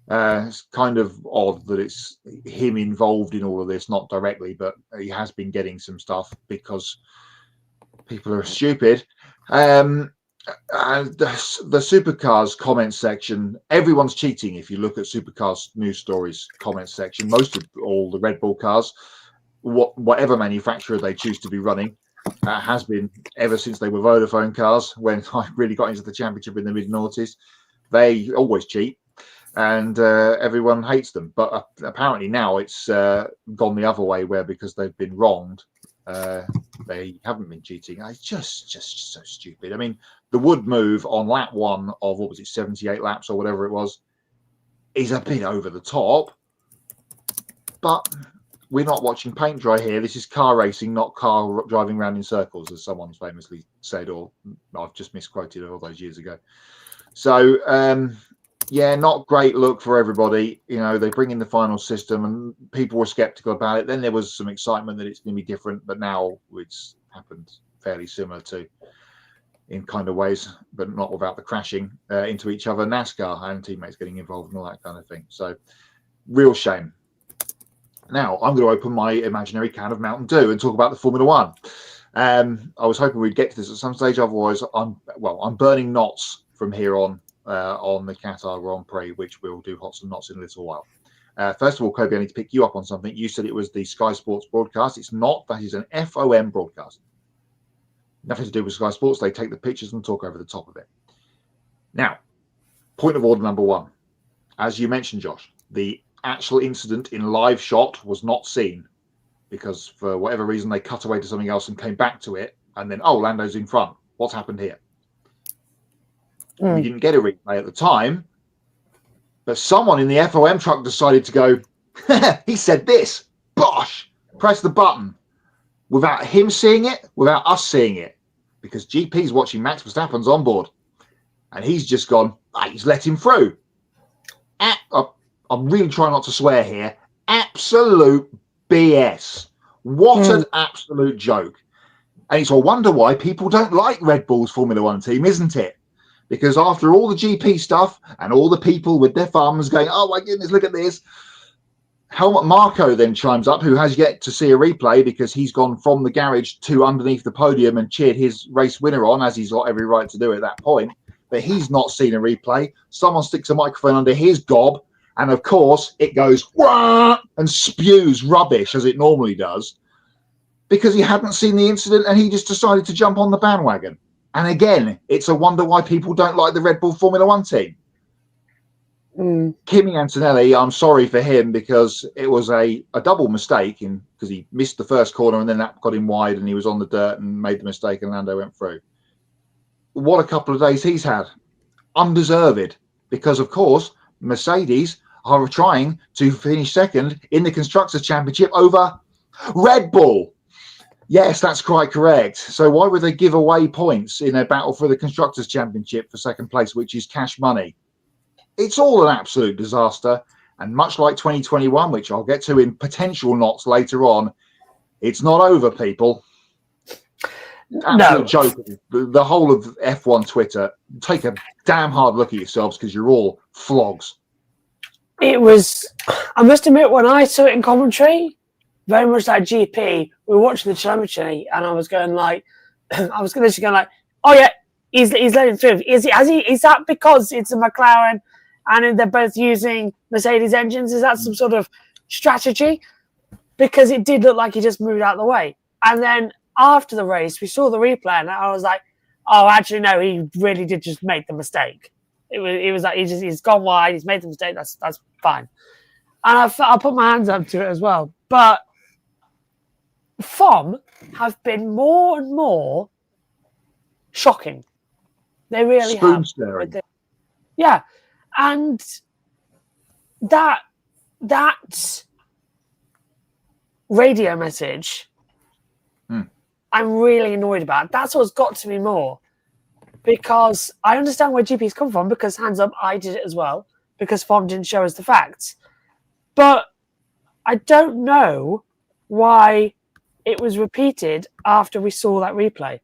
it's kind of odd that it's him involved in all of this, not directly, but he has been getting some stuff because people are stupid. And the supercars comment section, everyone's cheating. If you look at supercars news stories comment section, most of all the Red Bull cars, whatever manufacturer they choose to be running, has been ever since they were Vodafone cars. When I really got into the championship in the mid-noughties, they always cheat, and everyone hates them. But apparently now it's gone the other way, where because they've been wronged, they haven't been cheating. It's just so stupid. I mean, the Wood move on lap 1 of, 78 laps or whatever it was, is a bit over the top. But we're not watching paint dry here. This is car racing, not car driving around in circles, as someone famously said, or I've just misquoted all those years ago. So, yeah, not great look for everybody. They bring in the final system, and people were skeptical about it. Then there was some excitement that it's going to be different, but now it's happened fairly similar to, in kind of ways, but not without the crashing into each other. NASCAR and teammates getting involved and all that kind of thing. So, real shame. Now, I'm going to open my imaginary can of Mountain Dew and talk about the Formula One. I was hoping we'd get to this at some stage. Otherwise, I'm burning knots from here on the Qatar Grand Prix, which we'll do hots and knots in a little while. First of all, Kobe, I need to pick you up on something. You said it was the Sky Sports broadcast. It's not. That is an FOM broadcast. Nothing to do with Sky Sports. They take the pictures and talk over the top of it. Now, point of order number 1. As you mentioned, Josh, the actual incident in live shot was not seen, because for whatever reason they cut away to something else and came back to it, and then, Lando's in front. What's happened here? We didn't get a replay at the time, but someone in the FOM truck decided to go, he said this, bosh, press the button, without him seeing it, without us seeing it, because GP's watching Max Verstappen's on board, and he's just gone, he's let him through. I'm really trying not to swear here. Absolute BS. What an absolute joke. And it's a wonder why people don't like Red Bull's Formula One team, isn't it? Because after all the GP stuff and all the people with their thumbs going, oh my goodness, look at this. Helmut Marko then chimes up, who has yet to see a replay because he's gone from the garage to underneath the podium and cheered his race winner on, as he's got every right to do at that point. But he's not seen a replay. Someone sticks a microphone under his gob, and of course it goes wah, and spews rubbish as it normally does, because he hadn't seen the incident and he just decided to jump on the bandwagon. And again, it's a wonder why people don't like the Red Bull Formula One team. Kimi Antonelli, I'm sorry for him, because it was a double mistake, because he missed the first corner and then that got him wide and he was on the dirt and made the mistake and Lando went through. What a couple of days he's had. Undeserved, because of course Mercedes are trying to finish second in the Constructors' Championship over Red Bull. Yes, that's quite correct. So why would they give away points in a battle for the Constructors' Championship for second place, which is cash money? it's all an absolute disaster. And much like 2021, which I'll get to in potential knots later on, it's not over, people. Absolute joke. The whole of F1 Twitter, take a damn hard look at yourselves because you're all flogs. It was, I must admit, when I saw it in commentary, very much like GP, we were watching the telemetry and I was going like, I was literally going like, oh yeah, he's letting through. Is that because it's a McLaren and they're both using Mercedes engines? Is that some sort of strategy? Because it did look like he just moved out of the way. And then after the race, we saw the replay and I was like, oh, actually, no, he really did just make the mistake. It was like he's gone wide, he's made the mistake, that's fine. And I put my hands up to it as well. But FOM have been more and more shocking. They really have. Yeah. And that radio message, I'm really annoyed about. That's what's got to me more. Because I understand where GP's come from, because hands up, I did it as well, because FOM didn't show us the facts. But I don't know why it was repeated after we saw that replay.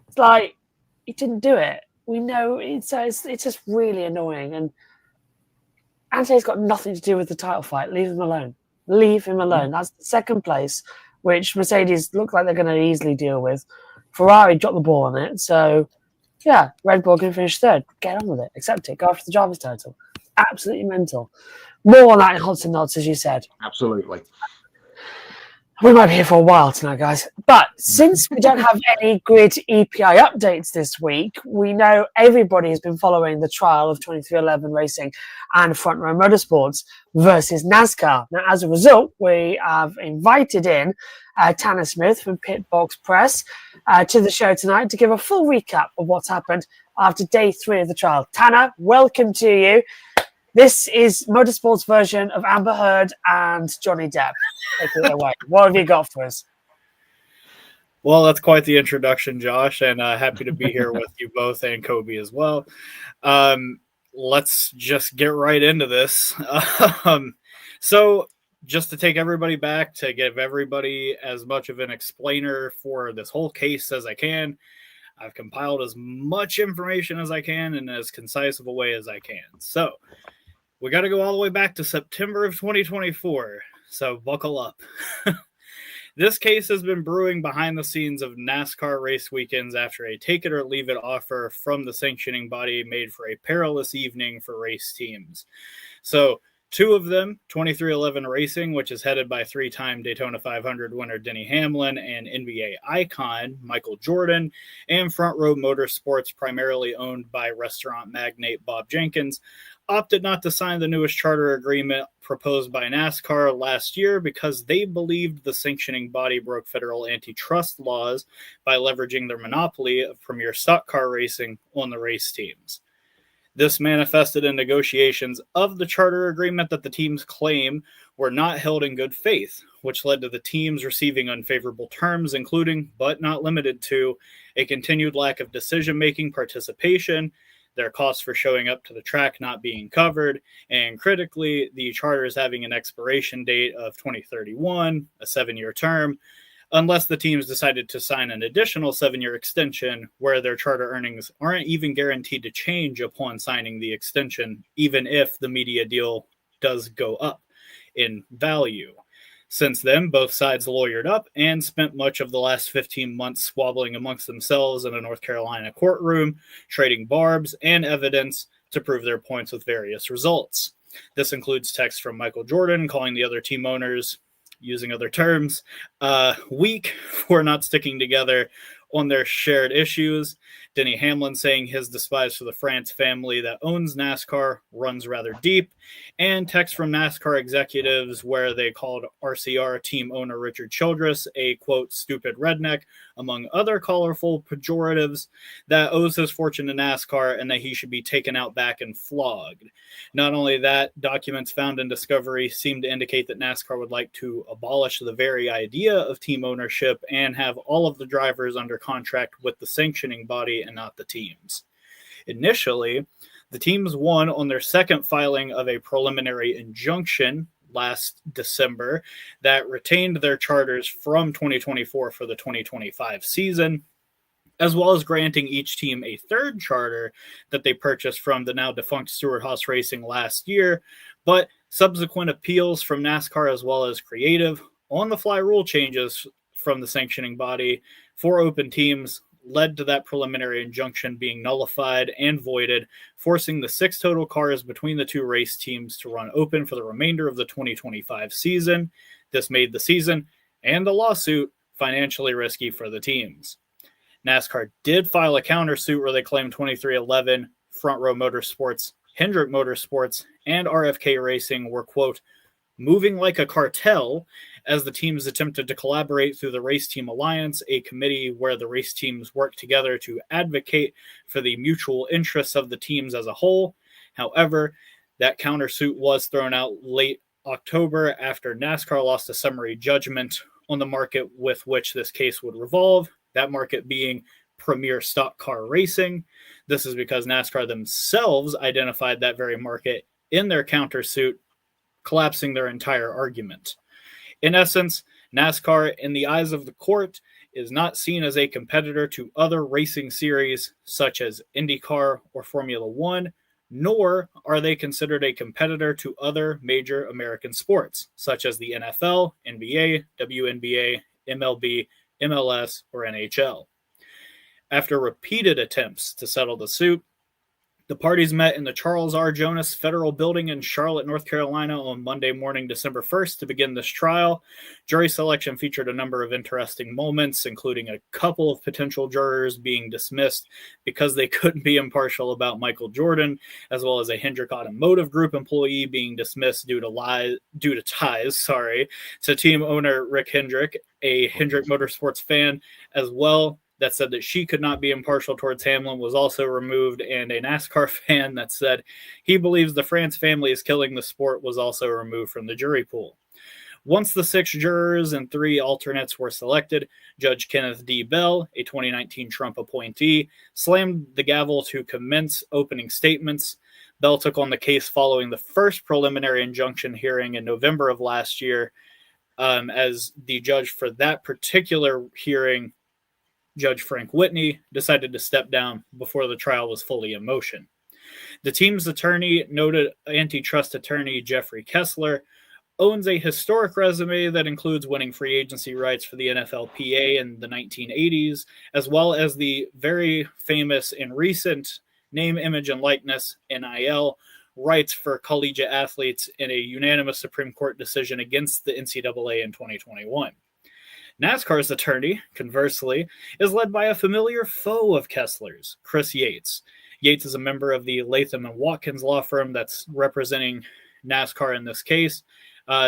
It's like, he didn't do it. We know it's just really annoying. And Ante's got nothing to do with the title fight. Leave him alone. Leave him alone. That's the second place, which Mercedes look like they're going to easily deal with. Ferrari dropped the ball on it. So, yeah, Red Bull can finish third. Get on with it. Accept it. Go after the driver's title. Absolutely mental. More on that in Hots and Nods, as you said. Absolutely. We might be here for a while tonight, guys. But since we don't have any grid EPI updates this week, we know everybody has been following the trial of 2311 Racing and Front Row Motorsports versus NASCAR. Now, as a result, we have invited in Tanner Smith from Pitbox Press to the show tonight to give a full recap of what's happened after day 3 of the trial. Tanner, welcome to you. This is Motorsports' version of Amber Heard and Johnny Depp. Take it away. What have you got for us? Well, that's quite the introduction, Josh, and happy to be here with you both and Kobe as well. Let's just get right into this. So just to take everybody back, to give everybody as much of an explainer for this whole case as I can, I've compiled as much information as I can in as concise of a way as I can. So we got to go all the way back to September of 2024. So buckle up. This case has been brewing behind the scenes of NASCAR race weekends after a take-it-or-leave-it offer from the sanctioning body made for a perilous evening for race teams. So 2 of them, 2311 Racing, which is headed by 3-time Daytona 500 winner Denny Hamlin and NBA icon Michael Jordan, and Front Row Motorsports, primarily owned by restaurant magnate Bob Jenkins, opted not to sign the newest charter agreement proposed by NASCAR last year because they believed the sanctioning body broke federal antitrust laws by leveraging their monopoly of premier stock car racing on the race teams. This manifested in negotiations of the charter agreement that the teams claim were not held in good faith, which led to the teams receiving unfavorable terms, including, but not limited to, a continued lack of decision-making participation, their costs for showing up to the track not being covered, and critically, the charters having an expiration date of 2031, a 7-year term, unless the teams decided to sign an additional 7-year extension where their charter earnings aren't even guaranteed to change upon signing the extension, even if the media deal does go up in value. Since then, both sides lawyered up and spent much of the last 15 months squabbling amongst themselves in a North Carolina courtroom, trading barbs and evidence to prove their points with various results. This includes texts from Michael Jordan calling the other team owners, using other terms, weak for not sticking together on their shared issues. Denny Hamlin saying his despise for the France family that owns NASCAR runs rather deep, and texts from NASCAR executives where they called RCR team owner Richard Childress a, quote, stupid redneck, among other colorful pejoratives, that owes his fortune to NASCAR and that he should be taken out back and flogged. Not only that, documents found in discovery seem to indicate that NASCAR would like to abolish the very idea of team ownership and have all of the drivers under contract with the sanctioning body and not the teams. Initially, The teams won on their second filing of a preliminary injunction last December that retained their charters from 2024 for the 2025 season, as well as granting each team a third charter that they purchased from the now defunct Stewart-Haas Racing last year. But subsequent appeals from NASCAR as well as Creative on-the-fly rule changes from the sanctioning body for open teams led to that preliminary injunction being nullified and voided, forcing the 6 total cars between the 2 race teams to run open for the remainder of the 2025 season. This made the season and the lawsuit financially risky for the teams. NASCAR did file a countersuit where they claimed 2311, Front Row Motorsports, Hendrick Motorsports, and RFK Racing were, quote, moving like a cartel as the teams attempted to collaborate through the Race Team Alliance, a committee where the race teams work together to advocate for the mutual interests of the teams as a whole. However, that countersuit was thrown out late October after NASCAR lost a summary judgment on the market with which this case would revolve, that market being premier stock car racing. This is because NASCAR themselves identified that very market in their countersuit, collapsing their entire argument. In essence, NASCAR, in the eyes of the court, is not seen as a competitor to other racing series such as IndyCar or Formula One, nor are they considered a competitor to other major American sports such as the NFL, NBA, WNBA, MLB, MLS, or NHL. After repeated attempts to settle the suit, the parties met in the Charles R. Jonas Federal Building in Charlotte, North Carolina on Monday morning, December 1st, to begin this trial. Jury selection featured a number of interesting moments, including a couple of potential jurors being dismissed because they couldn't be impartial about Michael Jordan, as well as a Hendrick Automotive Group employee being dismissed due to ties to team owner Rick Hendrick, a Hendrick Motorsports fan as well, that said that she could not be impartial towards Hamlin was also removed, and a NASCAR fan that said he believes the France family is killing the sport was also removed from the jury pool. Once the 6 jurors and 3 alternates were selected, Judge Kenneth D. Bell, a 2019 Trump appointee, slammed the gavel to commence opening statements. Bell took on the case following the first preliminary injunction hearing in November of last year, as the judge for that particular hearing, Judge Frank Whitney, decided to step down before the trial was fully in motion. The team's attorney, noted antitrust attorney Jeffrey Kessler, owns a historic resume that includes winning free agency rights for the NFLPA in the 1980s, as well as the very famous and recent name, image, and likeness, NIL, rights for collegiate athletes in a unanimous Supreme Court decision against the NCAA in 2021. NASCAR's attorney, conversely, is led by a familiar foe of Kessler's, Chris Yates. Yates is a member of the Latham & Watkins law firm that's representing NASCAR in this case.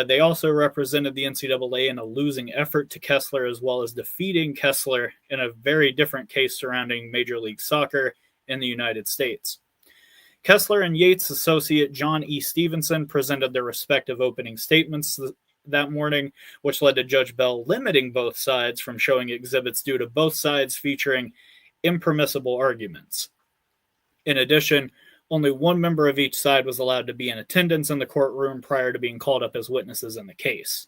They also represented the NCAA in a losing effort to Kessler, as well as defeating Kessler in a very different case surrounding Major League Soccer in the United States. Kessler and Yates' associate John E. Stevenson presented their respective opening statements that morning, which led to Judge Bell limiting both sides from showing exhibits due to both sides featuring impermissible arguments. In addition, only one member of each side was allowed to be in attendance in the courtroom prior to being called up as witnesses in the case.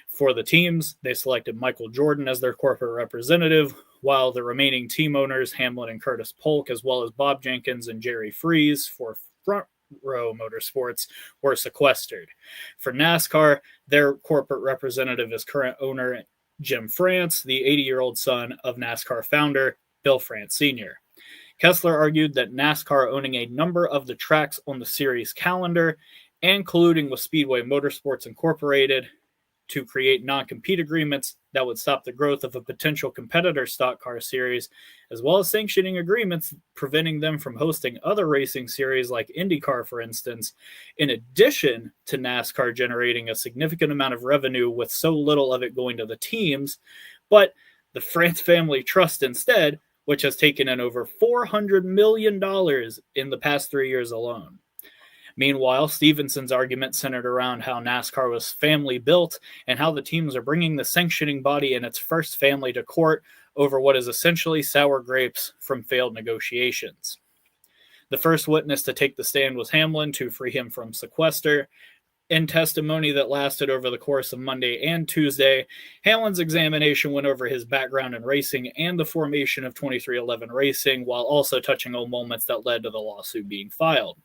For the teams, they selected Michael Jordan as their corporate representative, while the remaining team owners, Hamlin and Curtis Polk, as well as Bob Jenkins and Jerry Freese for Front Row Motorsports, were sequestered. For NASCAR, their corporate representative is current owner Jim France, the 80-year-old son of NASCAR founder Bill France Sr. Kessler argued that NASCAR owning a number of the tracks on the series calendar and colluding with Speedway Motorsports Incorporated to create non-compete agreements that would stop the growth of a potential competitor stock car series, as well as sanctioning agreements preventing them from hosting other racing series like IndyCar, for instance, in addition to NASCAR generating a significant amount of revenue with so little of it going to the teams, but the France Family Trust instead, which has taken in over $400 million in the past 3 years alone. Meanwhile, Stevenson's argument centered around how NASCAR was family built and how the teams are bringing the sanctioning body and its first family to court over what is essentially sour grapes from failed negotiations. The first witness to take the stand was Hamlin to free him from sequester. In testimony that lasted over the course of Monday and Tuesday, Hamlin's examination went over his background in racing and the formation of 2311 Racing, while also touching on moments that led to the lawsuit being filed.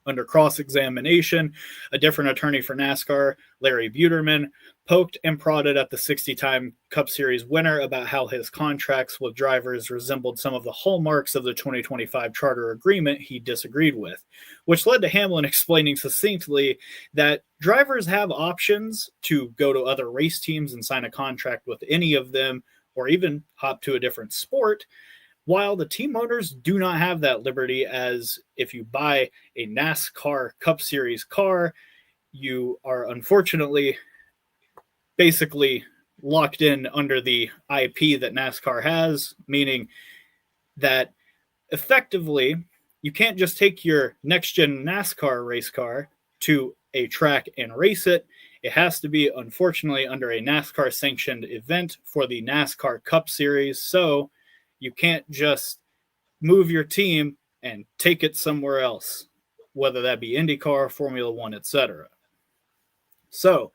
Under cross-examination, a different attorney for NASCAR, Larry Buterman, poked and prodded at the 60-time Cup Series winner about how his contracts with drivers resembled some of the hallmarks of the 2025 charter agreement he disagreed with, which led to Hamlin explaining succinctly that drivers have options to go to other race teams and sign a contract with any of them, or even hop to a different sport, while the team owners do not have that liberty, as if you buy a NASCAR Cup Series car, you are unfortunately basically locked in under the IP that NASCAR has, meaning that effectively you can't just take your next-gen NASCAR race car to a track and race it. It has to be, unfortunately, under a NASCAR-sanctioned event for the NASCAR Cup Series, so you can't just move your team and take it somewhere else, whether that be IndyCar, Formula One, etc. So,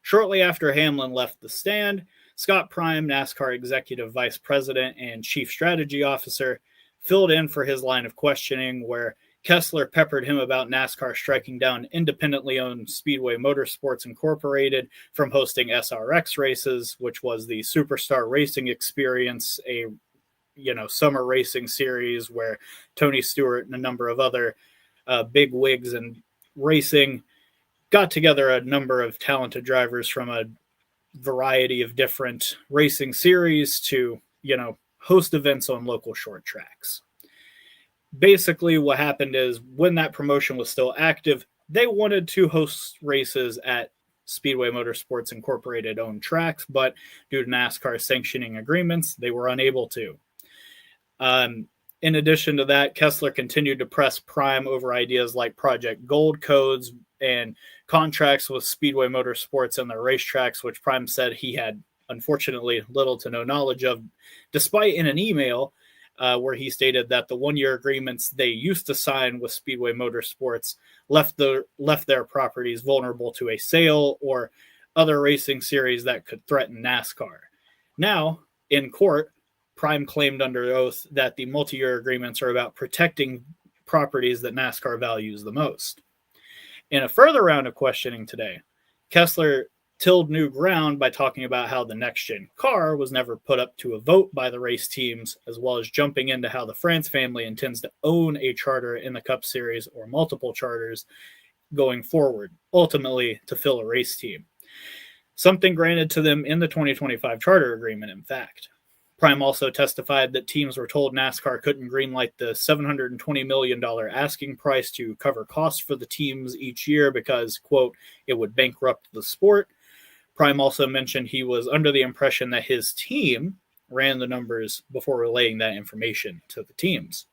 shortly after Hamlin left the stand, Scott Prime, NASCAR Executive Vice President and Chief Strategy Officer, filled in for his line of questioning, where Kessler peppered him about NASCAR striking down independently owned Speedway Motorsports Incorporated from hosting SRX races, which was the Superstar Racing Experience, a summer racing series where Tony Stewart and a number of other big wigs in racing got together a number of talented drivers from a variety of different racing series to, host events on local short tracks. Basically, what happened is when that promotion was still active, they wanted to host races at Speedway Motorsports Incorporated owned tracks, but due to NASCAR sanctioning agreements, they were unable to. In addition to that, Kessler continued to press Prime over ideas like Project Gold codes and contracts with Speedway Motorsports and their racetracks, which Prime said he had, unfortunately, little to no knowledge of, despite in an email where he stated that the one-year agreements they used to sign with Speedway Motorsports left their properties vulnerable to a sale or other racing series that could threaten NASCAR. Now, in court, Prime claimed under oath that the multi-year agreements are about protecting properties that NASCAR values the most. In a further round of questioning today, Kessler tilled new ground by talking about how the next-gen car was never put up to a vote by the race teams, as well as jumping into how the France family intends to own a charter in the Cup Series or multiple charters going forward, ultimately to fill a race team. Something granted to them in the 2025 charter agreement, in fact. Prime also testified that teams were told NASCAR couldn't greenlight the $720 million asking price to cover costs for the teams each year because, quote, it would bankrupt the sport. Prime also mentioned he was under the impression that his team ran the numbers before relaying that information to the teams.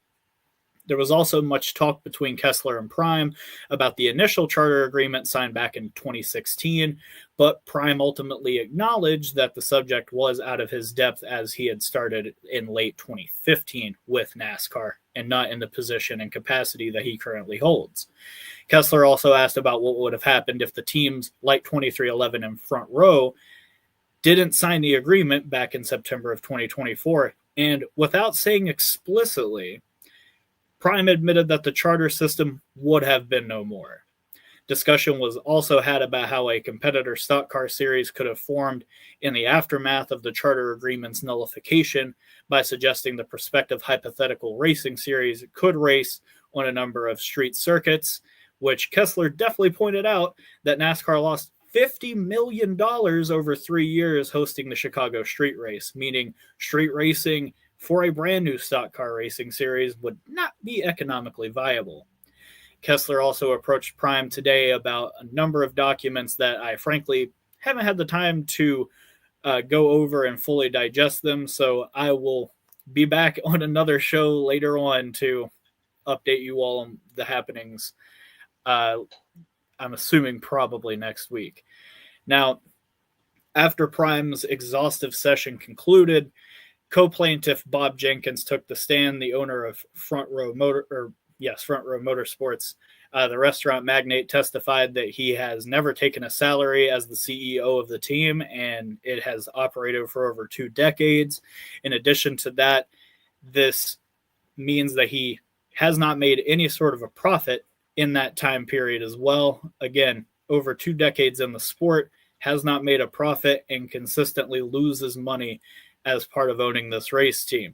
There was also much talk between Kessler and Prime about the initial charter agreement signed back in 2016, but Prime ultimately acknowledged that the subject was out of his depth as he had started in late 2015 with NASCAR and not in the position and capacity that he currently holds. Kessler also asked about what would have happened if the teams like 2311 and Front Row didn't sign the agreement back in September of 2024, and without saying explicitly, Prime admitted that the charter system would have been no more. Discussion was also had about how a competitor stock car series could have formed in the aftermath of the charter agreement's nullification by suggesting the prospective hypothetical racing series could race on a number of street circuits, which Kessler definitely pointed out that NASCAR lost $50 million over 3 years hosting the Chicago street race, meaning street racing for a brand new stock car racing series would not be economically viable. Kessler also approached Prime today about a number of documents that I frankly haven't had the time to go over and fully digest them, so I will be back on another show later on to update you all on the happenings. I'm assuming probably next week. Now, after Prime's exhaustive session concluded, co-plaintiff Bob Jenkins took the stand. The owner of Front Row Motorsports, the restaurant magnate, testified that he has never taken a salary as the CEO of the team, and it has operated for over 2 decades. In addition to that, this means that he has not made any sort of a profit in that time period as well. Again, over 2 decades in the sport, has not made a profit, and consistently loses money as part of owning this race team.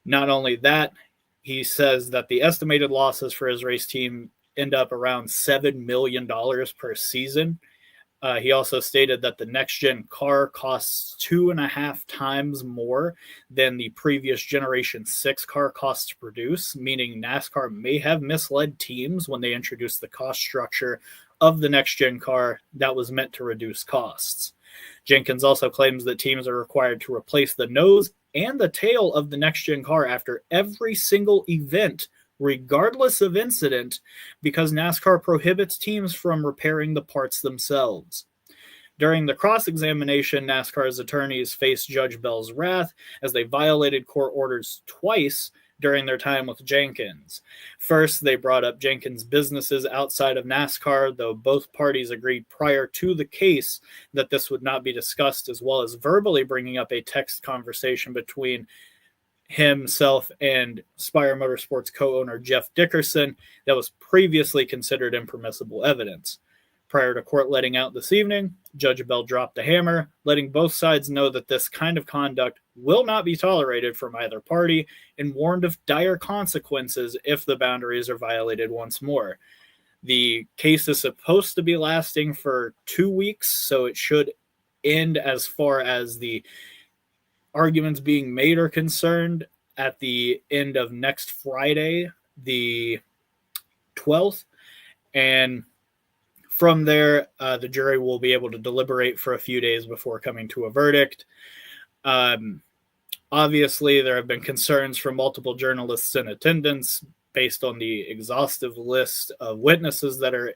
Not only that, he says that the estimated losses for his race team end up around $7 million per season. He also stated that the next-gen car costs 2.5 times more than the previous Generation 6 car costs to produce, meaning NASCAR may have misled teams when they introduced the cost structure of the next-gen car that was meant to reduce costs. Jenkins also claims that teams are required to replace the nose and the tail of the next-gen car after every single event, regardless of incident, because NASCAR prohibits teams from repairing the parts themselves. During the cross-examination, NASCAR's attorneys faced Judge Bell's wrath as they violated court orders twice during their time with Jenkins. First, they brought up Jenkins' businesses outside of NASCAR, though both parties agreed prior to the case that this would not be discussed, as well as verbally bringing up a text conversation between himself and Spire Motorsports co-owner Jeff Dickerson that was previously considered impermissible evidence. Prior to court letting out this evening, Judge Bell dropped the hammer, letting both sides know that this kind of conduct will not be tolerated from either party, and warned of dire consequences if the boundaries are violated once more. The case is supposed to be lasting for 2 weeks, so it should end as far as the arguments being made are concerned at the end of next Friday, the 12th. And from there, the jury will be able to deliberate for a few days before coming to a verdict. Obviously, there have been concerns from multiple journalists in attendance based on the exhaustive list of witnesses that are,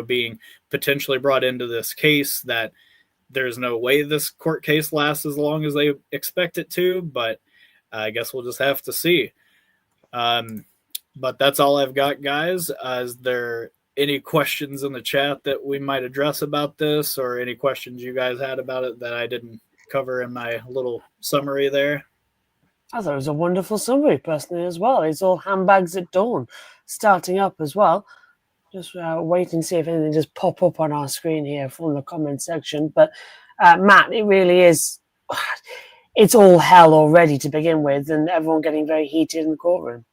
being potentially brought into this case, that there's no way this court case lasts as long as they expect it to, but I guess we'll just have to see. But that's all I've got, guys. Is there any questions in the chat that we might address about this, or any questions you guys had about it that I didn't cover in my little summary there? I thought it was a wonderful summary, personally, as well. It's all handbags at dawn, starting up as well. Just wait and see if anything just pop up on our screen here from the comment section. But Matt, it really is, it's all hell already to begin with, and everyone getting very heated in the courtroom.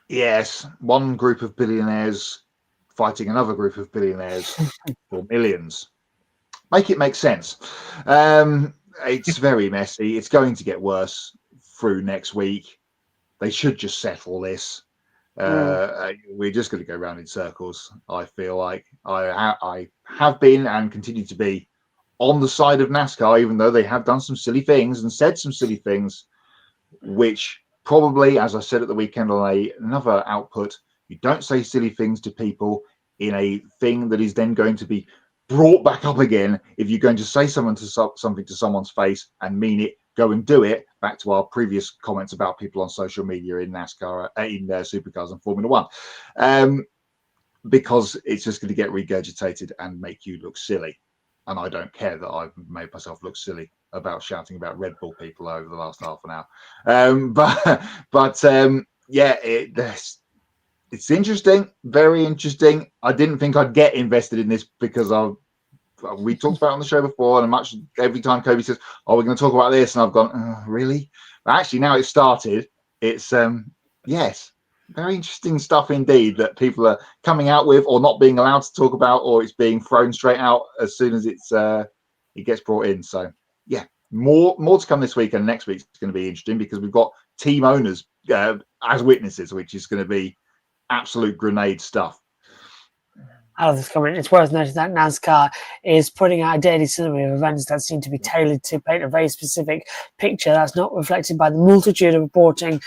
Yes, one group of billionaires fighting another group of billionaires for millions. Make it make sense. It's very messy. It's going to get worse through next week. They should just settle this. We're just going to go round in circles. I feel like I have been and continue to be on the side of NASCAR, even though they have done some silly things and said some silly things, which probably, as I said at the weekend on another output, you don't say silly things to people in a thing that is then going to be brought back up again. If you're going to say something to someone's face and mean it, go and do it. Back to our previous comments about people on social media in NASCAR, in supercars and Formula One, because it's just going to get regurgitated and make you look silly. And I don't care that I've made myself look silly about shouting about Red Bull people over the last half an hour. Yeah, it's interesting, very interesting. I didn't think I'd get invested in this because we talked about it on the show before, and every time Kobe says, "Oh, we're going to talk about this," and I've gone, "Really?" But actually, now it's started. It's yes, very interesting stuff indeed that people are coming out with, or not being allowed to talk about, or it's being thrown straight out as soon as it gets brought in. So yeah, more to come this week, and next week's going to be interesting because we've got team owners as witnesses, which is going to be absolute grenade stuff. Out of this comment, it's worth noting that NASCAR is putting out a daily summary of events that seem to be tailored to paint a very specific picture that's not reflected by the multitude of reporting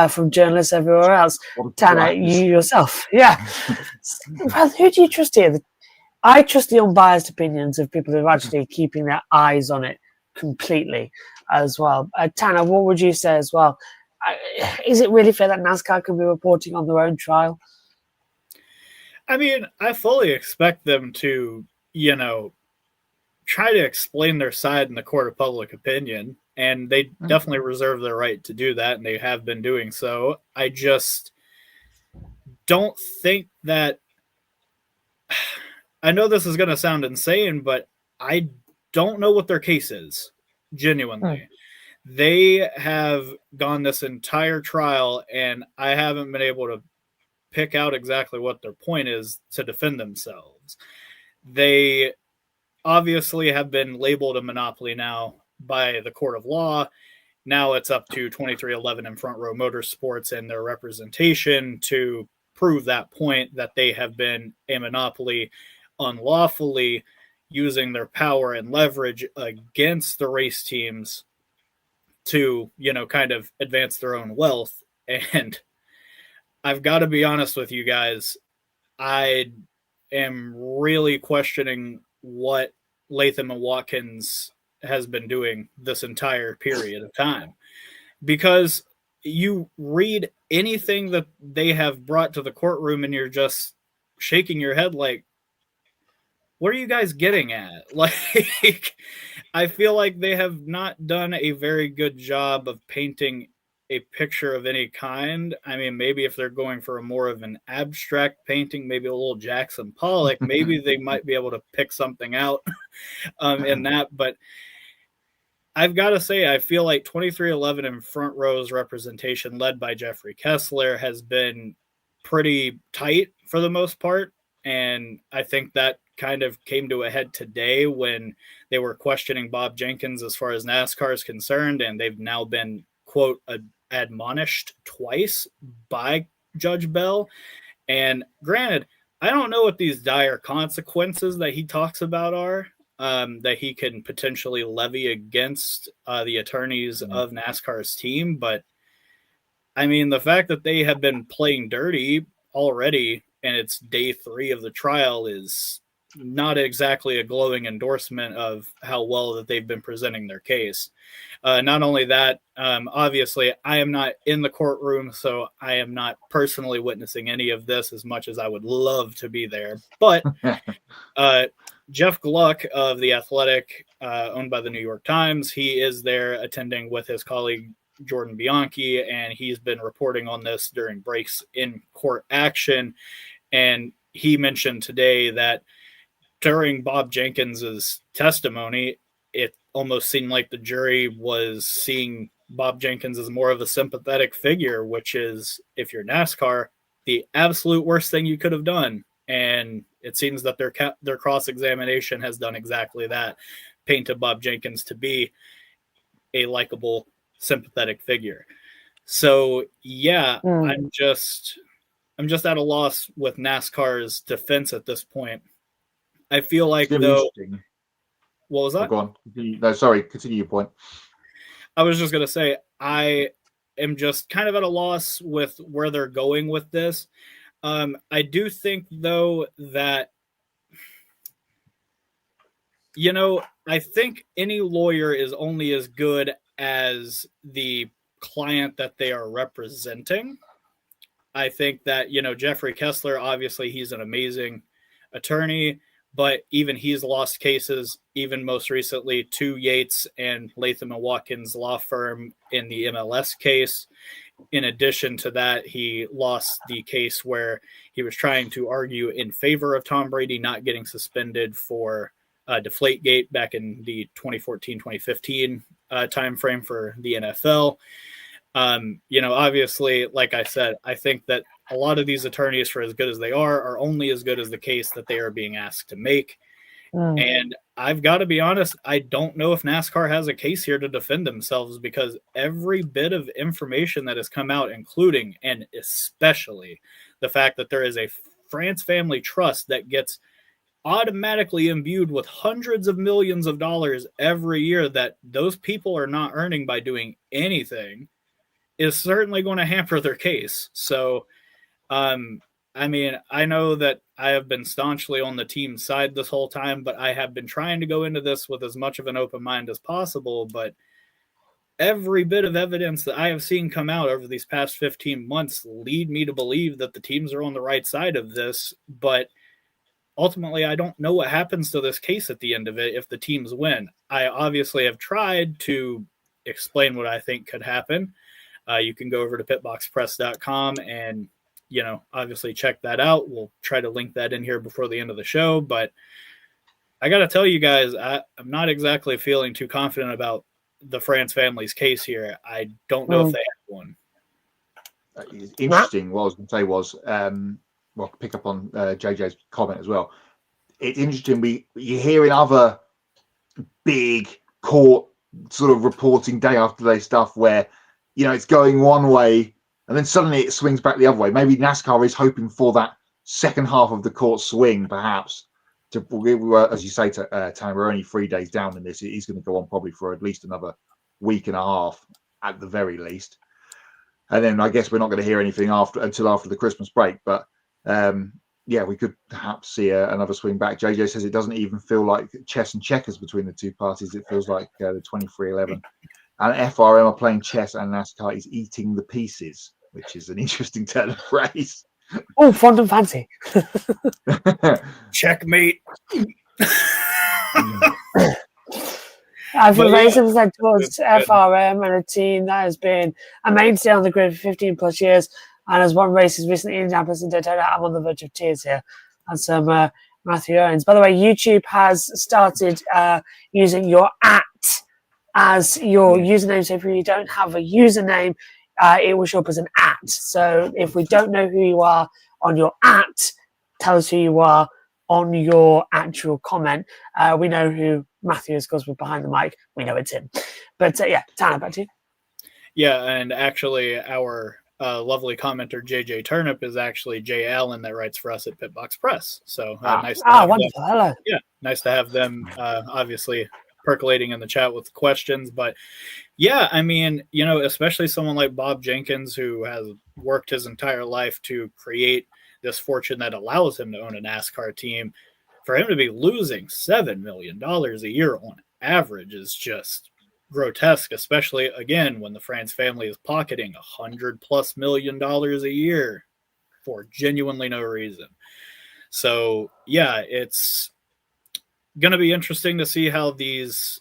from journalists everywhere else. Tanner, you yourself. Yeah. Well, who do you trust here? I trust the unbiased opinions of people who are actually keeping their eyes on it completely as well. Tanner, what would you say as well? Is it really fair that NASCAR can be reporting on their own trial? I mean, I fully expect them to, try to explain their side in the court of public opinion, and they definitely reserve their right to do that, and they have been doing so. I just don't think that I know this is going to sound insane, but I don't know what their case is, genuinely. They have gone this entire trial, and I haven't been able to pick out exactly what their point is to defend themselves. They obviously have been labeled a monopoly now by the court of law. Now it's up to 2311 and Front Row Motorsports and their representation to prove that point, that they have been a monopoly unlawfully, using their power and leverage against the race teams to, kind of advance their own wealth. And I've got to be honest with you guys, I am really questioning what Latham and Watkins has been doing this entire period of time, because you read anything that they have brought to the courtroom and you're just shaking your head like, what are you guys getting at? Like, I feel like they have not done a very good job of painting a picture of any kind. I mean, maybe if they're going for a more of an abstract painting, maybe a little Jackson Pollock, maybe they might be able to pick something out in that. But I've got to say, I feel like 2311 and Front Row's representation, led by Jeffrey Kessler, has been pretty tight for the most part. And I think that kind of came to a head today when they were questioning Bob Jenkins as far as NASCAR is concerned, and they've now been, quote, admonished twice by Judge Bell. And granted, I don't know what these dire consequences that he talks about are, that he can potentially levy against the attorneys of NASCAR's team. But I mean, the fact that they have been playing dirty already and it's day 3 of the trial is not exactly a glowing endorsement of how well that they've been presenting their case. Not only that, obviously I am not in the courtroom, so I am not personally witnessing any of this as much as I would love to be there. But Jeff Gluck of The Athletic, owned by the New York Times, he is there attending with his colleague Jordan Bianchi, and he's been reporting on this during breaks in court action. And he mentioned today that during Bob Jenkins's testimony, it almost seemed like the jury was seeing Bob Jenkins as more of a sympathetic figure, which is, if you're NASCAR, the absolute worst thing you could have done. And it seems that their cross-examination has done exactly that, painted Bob Jenkins to be a likable, sympathetic figure. So yeah, I'm just at a loss with NASCAR's defense at this point. I feel like, though, what was that? Oh, go on. No, sorry, continue your point. I was just going to say, I am just kind of at a loss with where they're going with this. I do think, though, that, I think any lawyer is only as good as the client that they are representing. I think that, Jeffrey Kessler, obviously he's an amazing attorney, but even he's lost cases, even most recently to Yates and Latham and Watkins law firm in the MLS case. In addition to that, he lost the case where he was trying to argue in favor of Tom Brady not getting suspended for Deflategate back in the 2014-2015 timeframe for the NFL. Obviously, like I said, I think that a lot of these attorneys, for as good as they are only as good as the case that they are being asked to make. And I've got to be honest, I don't know if NASCAR has a case here to defend themselves, because every bit of information that has come out, including and especially the fact that there is a France family trust that gets automatically imbued with hundreds of millions of dollars every year that those people are not earning by doing anything, is certainly going to hamper their case. So I mean, I know that I have been staunchly on the team's side this whole time, but I have been trying to go into this with as much of an open mind as possible. But every bit of evidence that I have seen come out over these past 15 months lead me to believe that the teams are on the right side of this. But ultimately, I don't know what happens to this case at the end of it if the teams win. I obviously have tried to explain what I think could happen. You can go over to pitboxpress.com and, obviously check that out. We'll try to link that in here before the end of the show. But I got to tell you guys, I'm not exactly feeling too confident about the France family's case here. I don't know if they have one. Interesting. What I was going to say was, pick up on JJ's comment as well. It's interesting. You hear in other big court sort of reporting day after day stuff where, it's going one way and then suddenly it swings back the other way. Maybe NASCAR is hoping for that second half of the court swing, perhaps. As you say, Tanner, we're only 3 days down in this. He's going to go on probably for at least another week and a half at the very least. And then I guess we're not going to hear anything until after the Christmas break. But we could perhaps see another swing back. JJ says it doesn't even feel like chess and checkers between the two parties. It feels like the 23-11. And FRM are playing chess and NASCAR is eating the pieces, which is an interesting turn of phrase. Oh, fond and fancy. Checkmate. I feel very sympathetic towards FRM and a team that has been a mainstay on the grid for 15 plus years and has won races recently in Indianapolis and Daytona. I'm on the verge of tears here. And some Matthew Owens. By the way, YouTube has started using your @ as your username. So if you don't have a username, it will show up as an @ So if we don't know who you are on your @ tell us who you are on your actual comment. We know who Matthew is because we're behind the mic. We know it's him. But Tanner, back to you. Yeah, and actually our lovely commenter JJ Turnip is actually Jay Allen that writes for us at Pitbox Press. So nice. Wonderful. Hello. Yeah, nice to have them obviously percolating in the chat with questions. But yeah, I mean, especially someone like Bob Jenkins, who has worked his entire life to create this fortune that allows him to own a NASCAR team, for him to be losing $7 million a year on average is just grotesque, especially again when the France family is pocketing $100+ million a year for genuinely no reason. So yeah, it's going to be interesting to see how these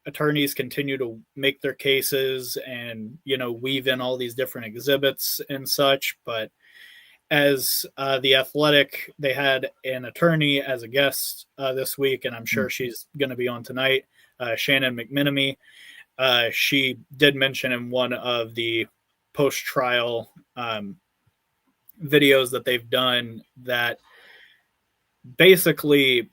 attorneys continue to make their cases and weave in all these different exhibits and such. But as The Athletic, they had an attorney as a guest this week, and I'm sure she's going to be on tonight, Shannon McMenemy. She did mention in one of the post-trial videos that they've done that basically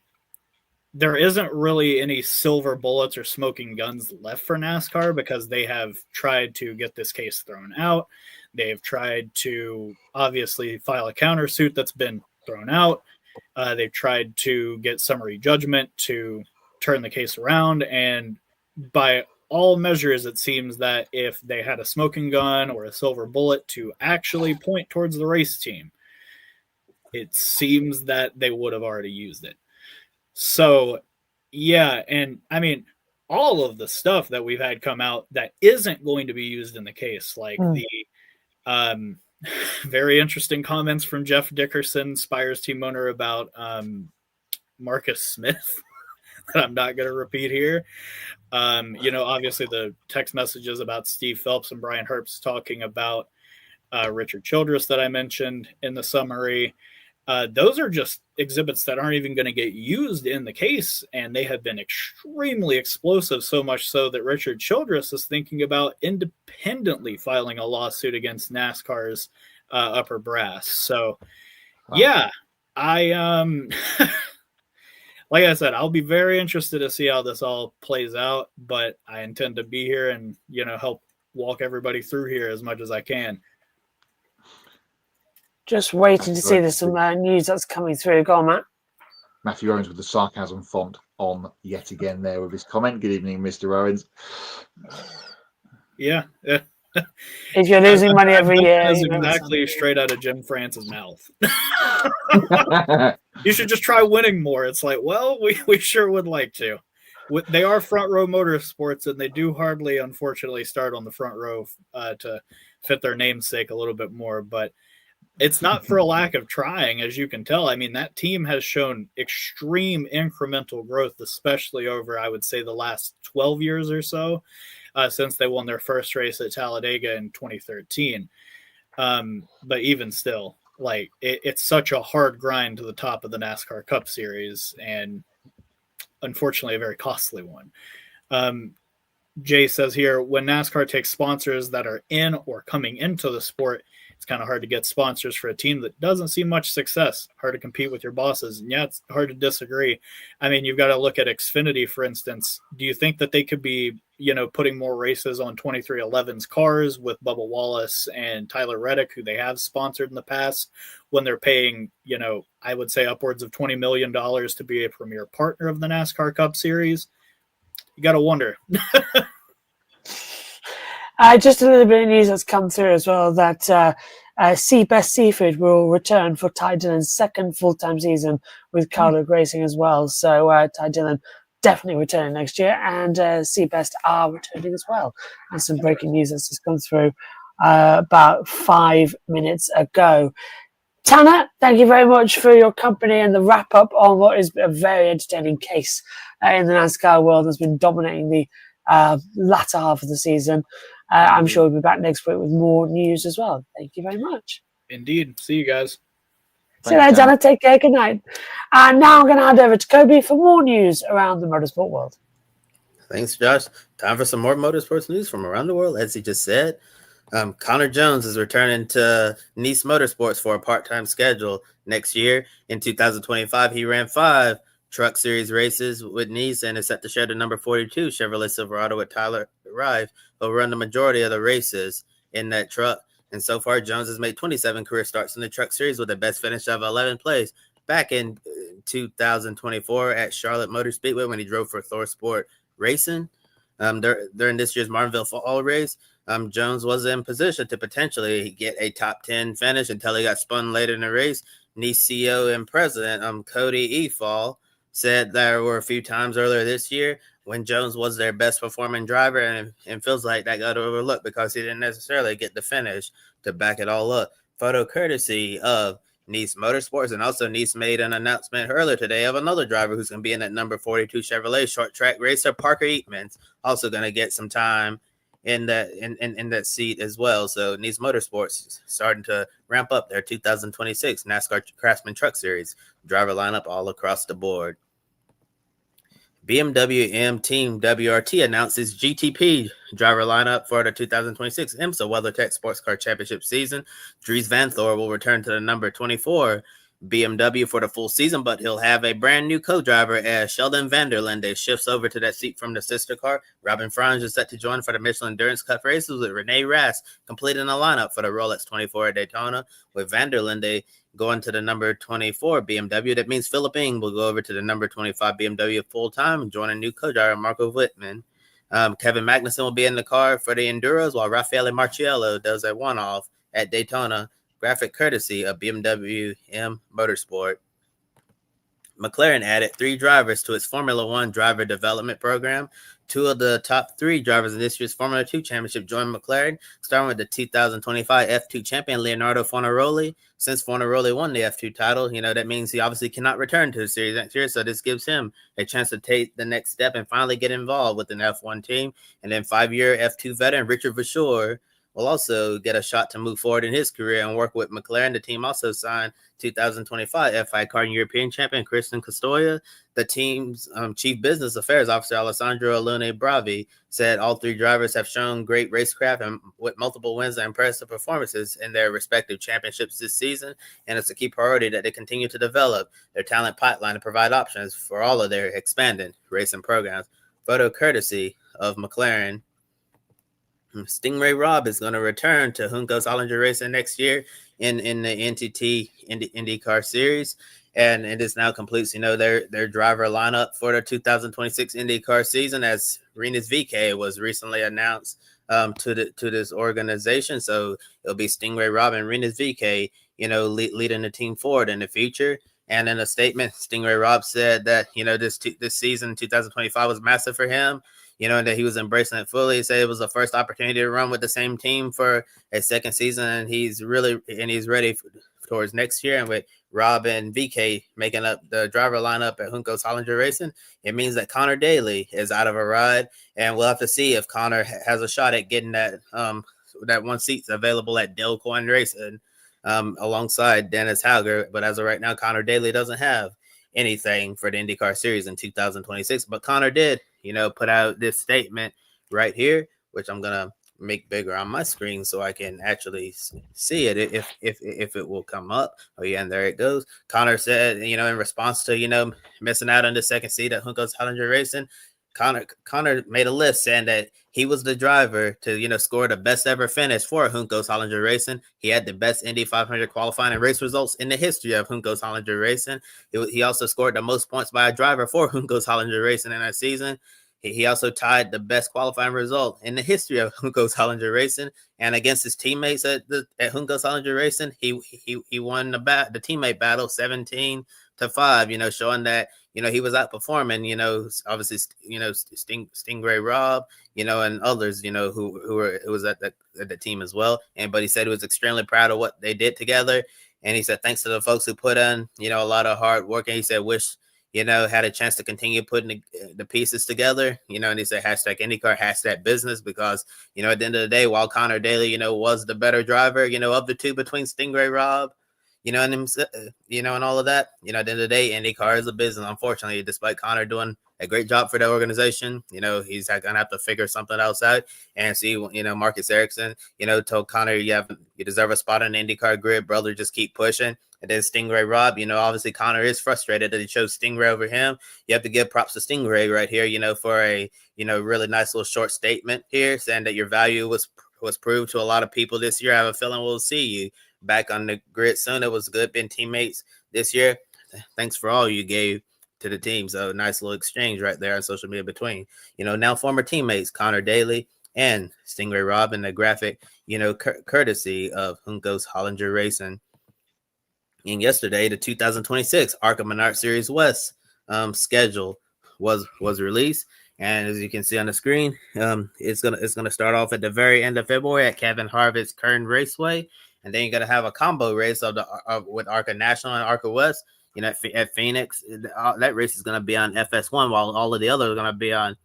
there isn't really any silver bullets or smoking guns left for NASCAR because they have tried to get this case thrown out. They've tried to obviously file a countersuit that's been thrown out. They've tried to get summary judgment to turn the case around. And by all measures, it seems that if they had a smoking gun or a silver bullet to actually point towards the race team, it seems that they would have already used it. So, yeah, and I mean, all of the stuff that we've had come out that isn't going to be used in the case, like the very interesting comments from Jeff Dickerson, Spire's team owner, about Marcus Smith that I'm not going to repeat here. Obviously the text messages about Steve Phelps and Brian Herbst talking about Richard Childress that I mentioned in the summary. Those are just exhibits that aren't even going to get used in the case, and they have been extremely explosive, so much so that Richard Childress is thinking about independently filing a lawsuit against NASCAR's upper brass. So, yeah, I like I said, I'll be very interested to see how this all plays out, but I intend to be here and help walk everybody through here as much as I can. Just waiting to see there's some news that's coming through. Go on, Matt. Matthew Owens with the sarcasm font on yet again there with his comment. Good evening, Mr. Owens. Yeah. If you're losing money every year, That's you know, exactly straight out of Jim France's mouth. You should just try winning more. It's like, well, we sure would like to. They are front row motorsports, and they do hardly, unfortunately, start on the front row to fit their namesake a little bit more. But it's not for a lack of trying, as you can tell. I mean, that team has shown extreme incremental growth, especially over, I would say, the last 12 years or so, since they won their first race at Talladega in 2013. But even still, like, it's such a hard grind to the top of the NASCAR Cup Series, and unfortunately a very costly one. Jay says here, when NASCAR takes sponsors that are in or coming into the sport, it's kind of hard to get sponsors for a team that doesn't see much success. Hard to compete with your bosses. And yeah, it's hard to disagree. I mean, you've got to look at Xfinity, for instance. Do you think that they could be, putting more races on 2311's cars with Bubba Wallace and Tyler Reddick, who they have sponsored in the past, when they're paying, I would say upwards of $20 million to be a premier partner of the NASCAR Cup Series? You got to wonder. Just a little bit of news that's come through as well that Best Seafood will return for Ty Dillon's second full-time season with Carlo Racing as well. So Ty Dillon definitely returning next year, and Seabest are returning as well. And some breaking news that's just come through about 5 minutes ago. Tanner, thank you very much for your company and the wrap-up on what is a very entertaining case in the NASCAR world that's been dominating the latter half of the season. I'm sure we'll be back next week with more news as well. Thank you very much. Indeed. See you guys. See you later, Tanner. Take care. Good night. And now I'm going to hand over to Kobe for more news around the motorsport world. Thanks, Josh. Time for some more motorsports news from around the world. As he just said, Connor Jones is returning to Nice Motorsports for a part-time schedule next year. In 2025, he ran 5 Truck Series races with Nice and is set to share the number 42 Chevrolet Silverado with Tyler Rive. He'll run the majority of the races in that truck. And so far, Jones has made 27 career starts in the Truck Series with a best finish of 11th place back in 2024 at Charlotte Motor Speedway when he drove for Thor Sport Racing. During this year's Martinsville Fall race, Jones was in position to potentially get a top 10 finish until he got spun later in the race. Nice CEO and president Cody Efall said there were a few times earlier this year when Jones was their best performing driver, and feels like that got overlooked because he didn't necessarily get the finish to back it all up. Photo courtesy of Nice Motorsports, and also Nice made an announcement earlier today of another driver who's going to be in that number 42 Chevrolet short track racer. Parker Eatman's also going to get some time in that seat as well. So Nice Motorsports starting to ramp up their 2026 NASCAR Craftsman Truck Series driver lineup all across the board. BMW M Team WRT announced its GTP driver lineup for the 2026 IMSA WeatherTech Sports Car Championship season. Dries Van Thor will return to the number 24 BMW for the full season, but he'll have a brand new co-driver as Sheldon van der Linde shifts over to that seat from the sister car. Robin Franz is set to join for the Michelin Endurance Cup races, with Renee Rast completing the lineup for the Rolex 24 at Daytona, with van der Linde going to the number 24 BMW. That means Philip Ing will go over to the number 25 BMW full-time and join a new co-driver, Marco Wittmann. Kevin Magnussen will be in the car for the Enduros, while Raffaele Marciello does a one-off at Daytona, graphic courtesy of BMW M Motorsport. McLaren added 3 drivers to its Formula One driver development program. 2 of the top 3 drivers in this year's Formula 2 championship joined McLaren, starting with the 2025 F2 champion Leonardo Fornaroli. Since Fornaroli won the F2 title, that means he obviously cannot return to the series next year, so this gives him a chance to take the next step and finally get involved with an F1 team. And then 5-year F2 veteran Richard Verschoor will also get a shot to move forward in his career and work with McLaren. The team also signed 2025 FI Car and European champion Kristen Costoya. The team's chief business affairs officer, Alessandro Alone Bravi, said all 3 drivers have shown great racecraft and with multiple wins and impressive performances in their respective championships this season. And it's a key priority that they continue to develop their talent pipeline and provide options for all of their expanding racing programs. Photo courtesy of McLaren. Stingray Robb is going to return to Junko's Hollinger Racing next year in the NTT IndyCar Series, and it is now complete. Their driver lineup for the 2026 IndyCar season, as Rinus VeeKay was recently announced to this organization. So it'll be Stingray Rob and Renus VK, leading the team forward in the future. And in a statement, Stingray Rob said that, this season, 2025, was massive for him, and that he was embracing it fully. He said it was the first opportunity to run with the same team for a second season, and he's ready towards next year. And with Rob and VK making up the driver lineup at Juncos Hollinger Racing, it means that Connor Daly is out of a ride, and we'll have to see if Connor has a shot at getting that one seat available at Dale Coyne Racing. Alongside Dennis Hauger, but as of right now, Connor Daly doesn't have anything for the IndyCar Series in 2026. But Connor did, put out this statement right here, which I'm gonna make bigger on my screen so I can actually see it if it will come up. Oh yeah, and there it goes. Connor said, in response to missing out on the second seat at Juncos Hollinger Racing, Connor made a list saying that he was the driver to, score the best ever finish for Juncos Hollinger Racing. He had the best Indy 500 qualifying and race results in the history of Juncos Hollinger Racing. He also scored the most points by a driver for Juncos Hollinger Racing in that season. He also tied the best qualifying result in the history of Juncos Hollinger Racing. And against his teammates at Juncos Hollinger Racing, he won the teammate battle 17-5, showing that, he was outperforming, obviously, Stingray Rob, and others, who was at the team as well. But he said he was extremely proud of what they did together. And he said, thanks to the folks who put in, a lot of hard work. And he said, wish, had a chance to continue putting the pieces together, and he said, hashtag IndyCar, hashtag business, because, at the end of the day, while Connor Daly, was the better driver, of the two between Stingray Rob, and him, and all of that, at the end of the day, IndyCar is a business. Unfortunately, despite Connor doing a great job for the organization, he's gonna have to figure something else out. And see, Marcus Ericsson, told Connor, you deserve a spot on the IndyCar grid, brother. Just keep pushing. And then Stingray Rob, obviously Connor is frustrated that he chose Stingray over him. You have to give props to Stingray right here, for a really nice little short statement here, saying that your value was proved to a lot of people this year. I have a feeling we'll see you back on the grid soon. It was good being teammates this year. Thanks for all you gave to the team. So nice little exchange right there on social media between, now former teammates Connor Daly and Stingray Rob, in the graphic, courtesy of Juncos Hollinger Racing. And yesterday, the 2026 ARCA Menard Series West schedule was released. And as you can see on the screen, it's gonna start off at the very end of February at Kevin Harvick's Kern Raceway. And then you're going to have a combo race with ARCA National and ARCA West, at Phoenix. That race is going to be on FS1, while all of the others are going to be on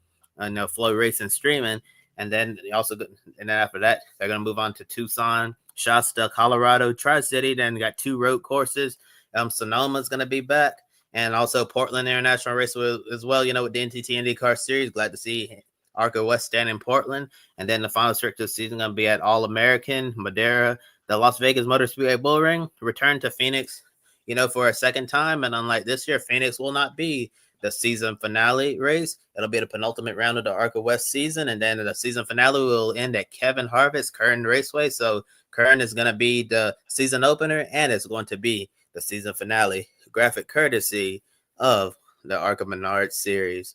Flow Racing streaming. And then after that, they're going to move on to Tucson, Shasta, Colorado, Tri-City. Then got two road courses. Sonoma's going to be back. And also Portland International Raceway as well, with the NTT IndyCar Series. Glad to see ARCA West stand in Portland. And then the final stretch of the season going to be at All-American, Madera, the Las Vegas Motor Speedway Bullring, return to Phoenix, for a second time. And unlike this year, Phoenix will not be the season finale race. It'll be the penultimate round of the ARCA West season. And then the season finale will end at Kevin Harvick's Kern Raceway. So Kern is going to be the season opener, and it's going to be the season finale. Graphic courtesy of the ARCA Menard Series.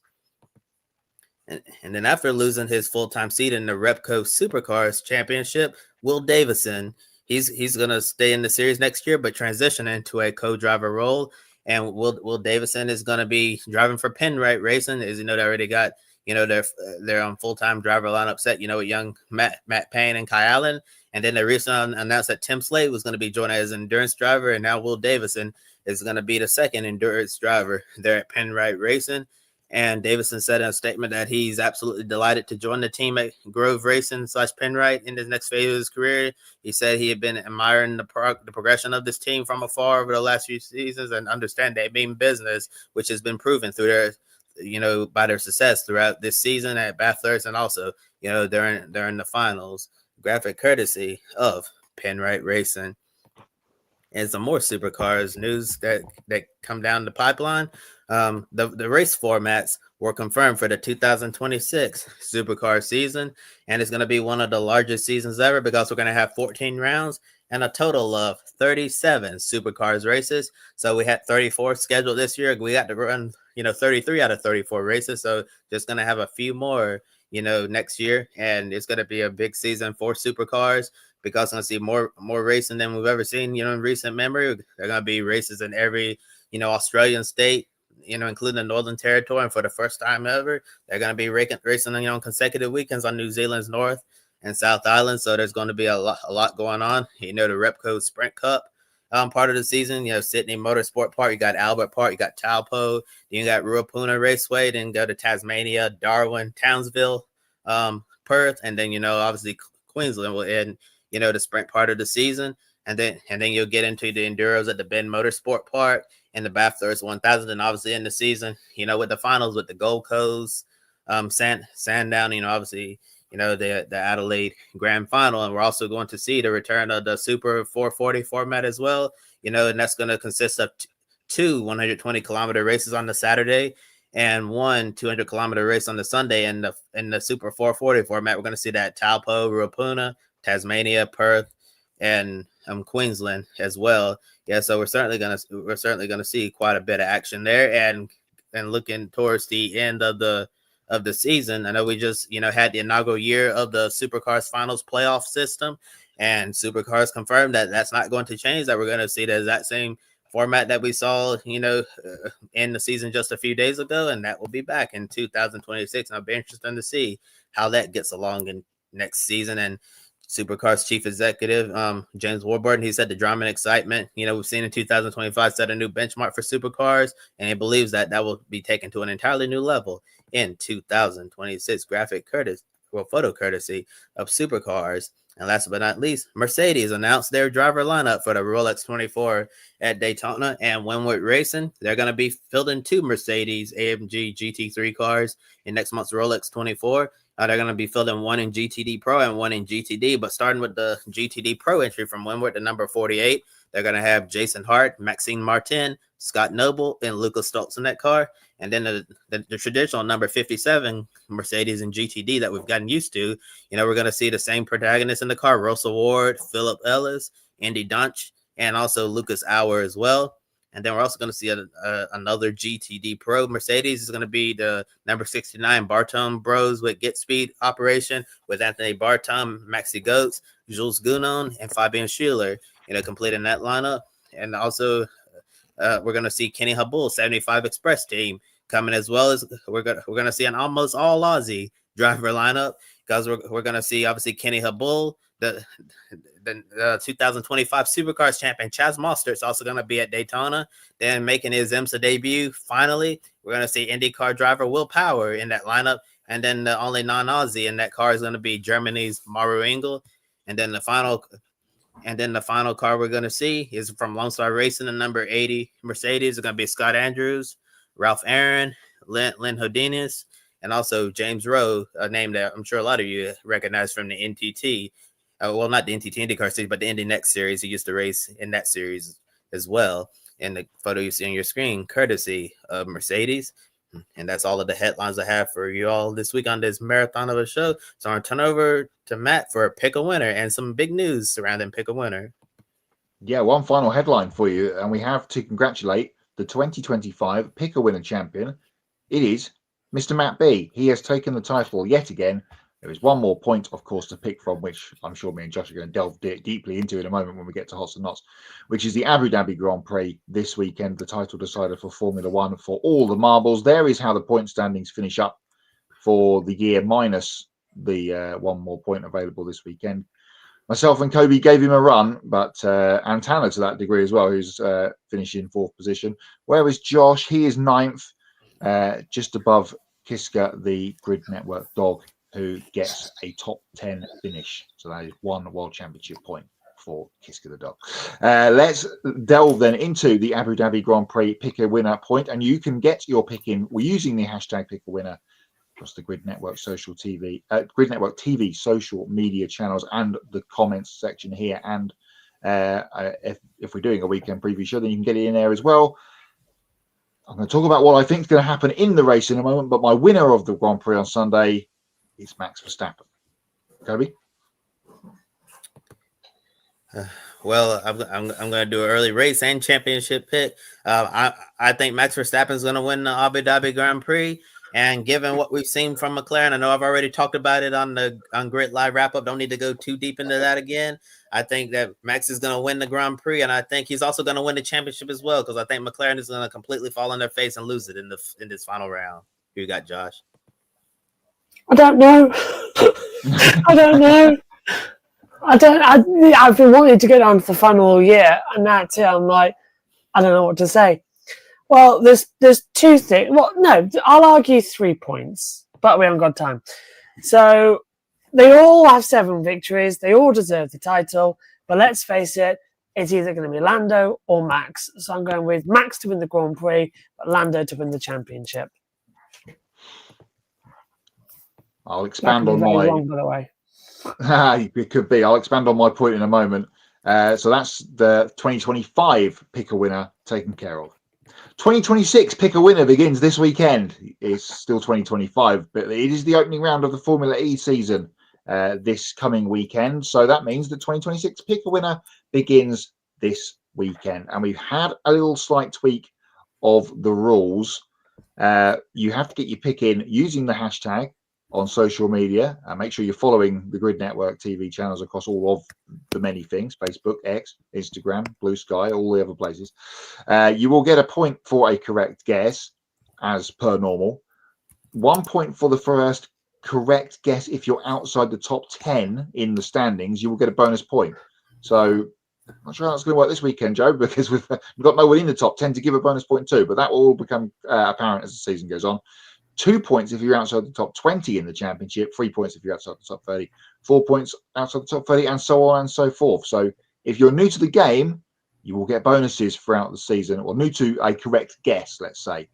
And then after losing his full-time seat in the Repco Supercars Championship, Will Davison, he's going to stay in the series next year, but transition into a co-driver role. And Will Davison is going to be driving for Penrite Racing. As they already got, their full-time driver lineup set, with young Matt Payne and Kai Allen. And then they recently announced that Tim Slade was going to be joining as an endurance driver. And now Will Davison is going to be the second endurance driver there at Penrite Racing. And Davison said in a statement that he's absolutely delighted to join the team at Grove Racing / Penrite in the next phase of his career. He said he had been admiring the progression of this team from afar over the last few seasons, and understand they mean business, which has been proven through their, by their success throughout this season at Bathurst, and also, during the finals. Graphic courtesy of Penrite Racing. And some more supercars news that come down the pipeline. The race formats were confirmed for the 2026 supercar season, and it's going to be one of the largest seasons ever, because we're going to have 14 rounds and a total of 37 supercars races. So we had 34 scheduled this year. We got to run 33 out of 34 races, so just going to have a few more next year, and it's going to be a big season for supercars because we're going to see more racing than we've ever seen, in recent memory. There are going to be races in every, Australian state, including the Northern Territory, and for the first time ever, they're going to be racing, consecutive weekends on New Zealand's North and South Island. So there's going to be a lot going on. The Repco Sprint Cup part of the season, Sydney Motorsport Park, you got Albert Park, you got Taupo, then you got Ruapuna Raceway, then go to Tasmania, Darwin, Townsville, Perth, and then obviously Queensland will end the sprint part of the season, and then you'll get into the enduros at the Bend Motorsport Park and the Bathurst 1000, and obviously in the season, with the finals with the Gold Coast, Sandown, obviously. The Adelaide Grand Final, and we're also going to see the return of the Super 440 format as well. And that's going to consist of two 120-kilometer races on the Saturday and one 200-kilometer race on the Sunday. And in the Super 440 format, we're going to see that Taupo, Ruapuna, Tasmania, Perth, and Queensland as well. Yeah, so we're certainly gonna see quite a bit of action there, and looking towards the end of the season. I know we just, had the inaugural year of the Supercars Finals playoff system, and Supercars confirmed that that's not going to change, that we're going to see the exact same format that we saw, in the season just a few days ago, and that will be back in 2026. And I'll be interested to see how that gets along in next season. And Supercars chief executive James Warburton, he said the drama and excitement we've seen in 2025 set a new benchmark for supercars, and he believes that will be taken to an entirely new level in 2026. Photo courtesy of Supercars. And last but not least, Mercedes announced their driver lineup for the Rolex 24 at Daytona and Winwood Racing. They're going to be fielding two Mercedes AMG GT3 cars in next month's Rolex 24. They're going to be fielding one in GTD Pro and one in GTD, but starting with the GTD Pro entry from Winwood to number 48, they're going to have Jason Hart, Maxime Martin, Scott Noble, and Lucas Stoltz in that car. And then the traditional number 57 Mercedes and GTD that we've gotten used to, we're going to see the same protagonists in the car: Russell Ward, Philip Ellis, Andy Dunch, and also Lucas Auer as well. And then we're also going to see another GTD Pro Mercedes. Is going to be the number 69 Bartom Bros with Get Speed operation with Anthony Bartom, Maxi Goetz, Jules Gounon, and Fabian Schuler, completing that lineup. And also we're going to see Kenny Habul 75 Express team coming, as well as we're going to see an almost all Aussie driver lineup, because we're going to see obviously Kenny Habul, the 2025 Supercars champion Chaz Mostert's also going to be at Daytona, then making his IMSA debut. Finally, we're going to see IndyCar driver Will Power in that lineup, and then the only non-Aussie in that car is going to be Germany's Maru Engel. And then the final car we're going to see is from Lone Star Racing, the number 80 Mercedes. It's going to be Scott Andrews, Ralph Aaron, Lynn Houdinius, and also James Rowe, a name that I'm sure a lot of you recognize from the NTT. Well, not the NTT IndyCar series, but the Indy Next series. He used to race in that series as well. And the photo you see on your screen, courtesy of Mercedes. And that's all of the headlines I have for you all this week on this marathon of a show. So I'm going to turn over to Matt for Pick a Winner and some big news surrounding Pick a Winner. Yeah, one final headline for you. And we have to congratulate the 2025 Pick a Winner champion. It is Mr. Matt B. He has taken the title yet again. There is one more point, of course, to pick from, which I'm sure me and Josh are going to delve deeply into in a moment when we get to Hots and Knots, which is the Abu Dhabi Grand Prix this weekend, the title decider for Formula One for all the marbles. There is how the point standings finish up for the year, minus the one more point available this weekend. Myself and Kobe gave him a run, but and Tanner to that degree as well, who's finishing fourth position. Whereas Josh, he is ninth, just above Kiska, the Grid Network dog, who gets a top 10 finish. So that is one World Championship point for Kiska the dog. Let's delve then into the Abu Dhabi Grand Prix Pick a Winner point, and you can get your pick in. We're using the hashtag Pick a Winner across the Grid Network Grid Network TV social media channels and the comments section here. And if we're doing a weekend preview show, then you can get it in there as well. I'm going to talk about what I think is going to happen in the race in a moment, but my winner of the Grand Prix on Sunday is Max Verstappen. Kobe? Well, I'm going to do an early race and championship pick. I think Max Verstappen is going to win the Abu Dhabi Grand Prix, And given what we've seen from McLaren, I know I've already talked about it on Grid Live wrap up. Don't need to go too deep into that again. I think that Max is going to win the Grand Prix, and I think he's also going to win the championship as well, because I think McLaren is going to completely fall on their face and lose it in this final round. Who you got, Josh? I don't know. I don't know. I've been wanting to go down to the final all year, and that's it. I'm like, I don't know what to say. Well, there's two things. Well, no, I'll argue 3 points, but we haven't got time. So they all have 7 victories. They all deserve the title. But let's face it, it's either going to be Lando or Max. So I'm going with Max to win the Grand Prix, but Lando to win the championship. I'll expand on my. Wrong, by the way. It could be. I'll expand on my point in a moment. So that's the 2025 pick a winner taken care of. 2026 pick a winner begins this weekend. It's still 2025, but it is the opening round of the Formula E season this coming weekend. So that means the 2026 pick a winner begins this weekend. And we've had a little slight tweak of the rules. You have to get your pick in using the hashtag on social media, and make sure you're following the Grid Network TV channels across all of the many things: Facebook, X, Instagram, Blue Sky, all the other places. You will get a point for a correct guess, as per normal. 1 point for the first correct guess. If you're outside the top 10 in the standings, you will get a bonus point. So I'm not sure how that's going to work this weekend, Joe, because we've got no one in the top 10 to give a bonus point to, but that will all become apparent as the season goes on. 2 points if you're outside the top 20 in the championship, 3 points if you're outside the top 30, 4 points outside the top 30, and so on and so forth. So if you're new to the game, you will get bonuses throughout the season, or new to a correct guess, let's say,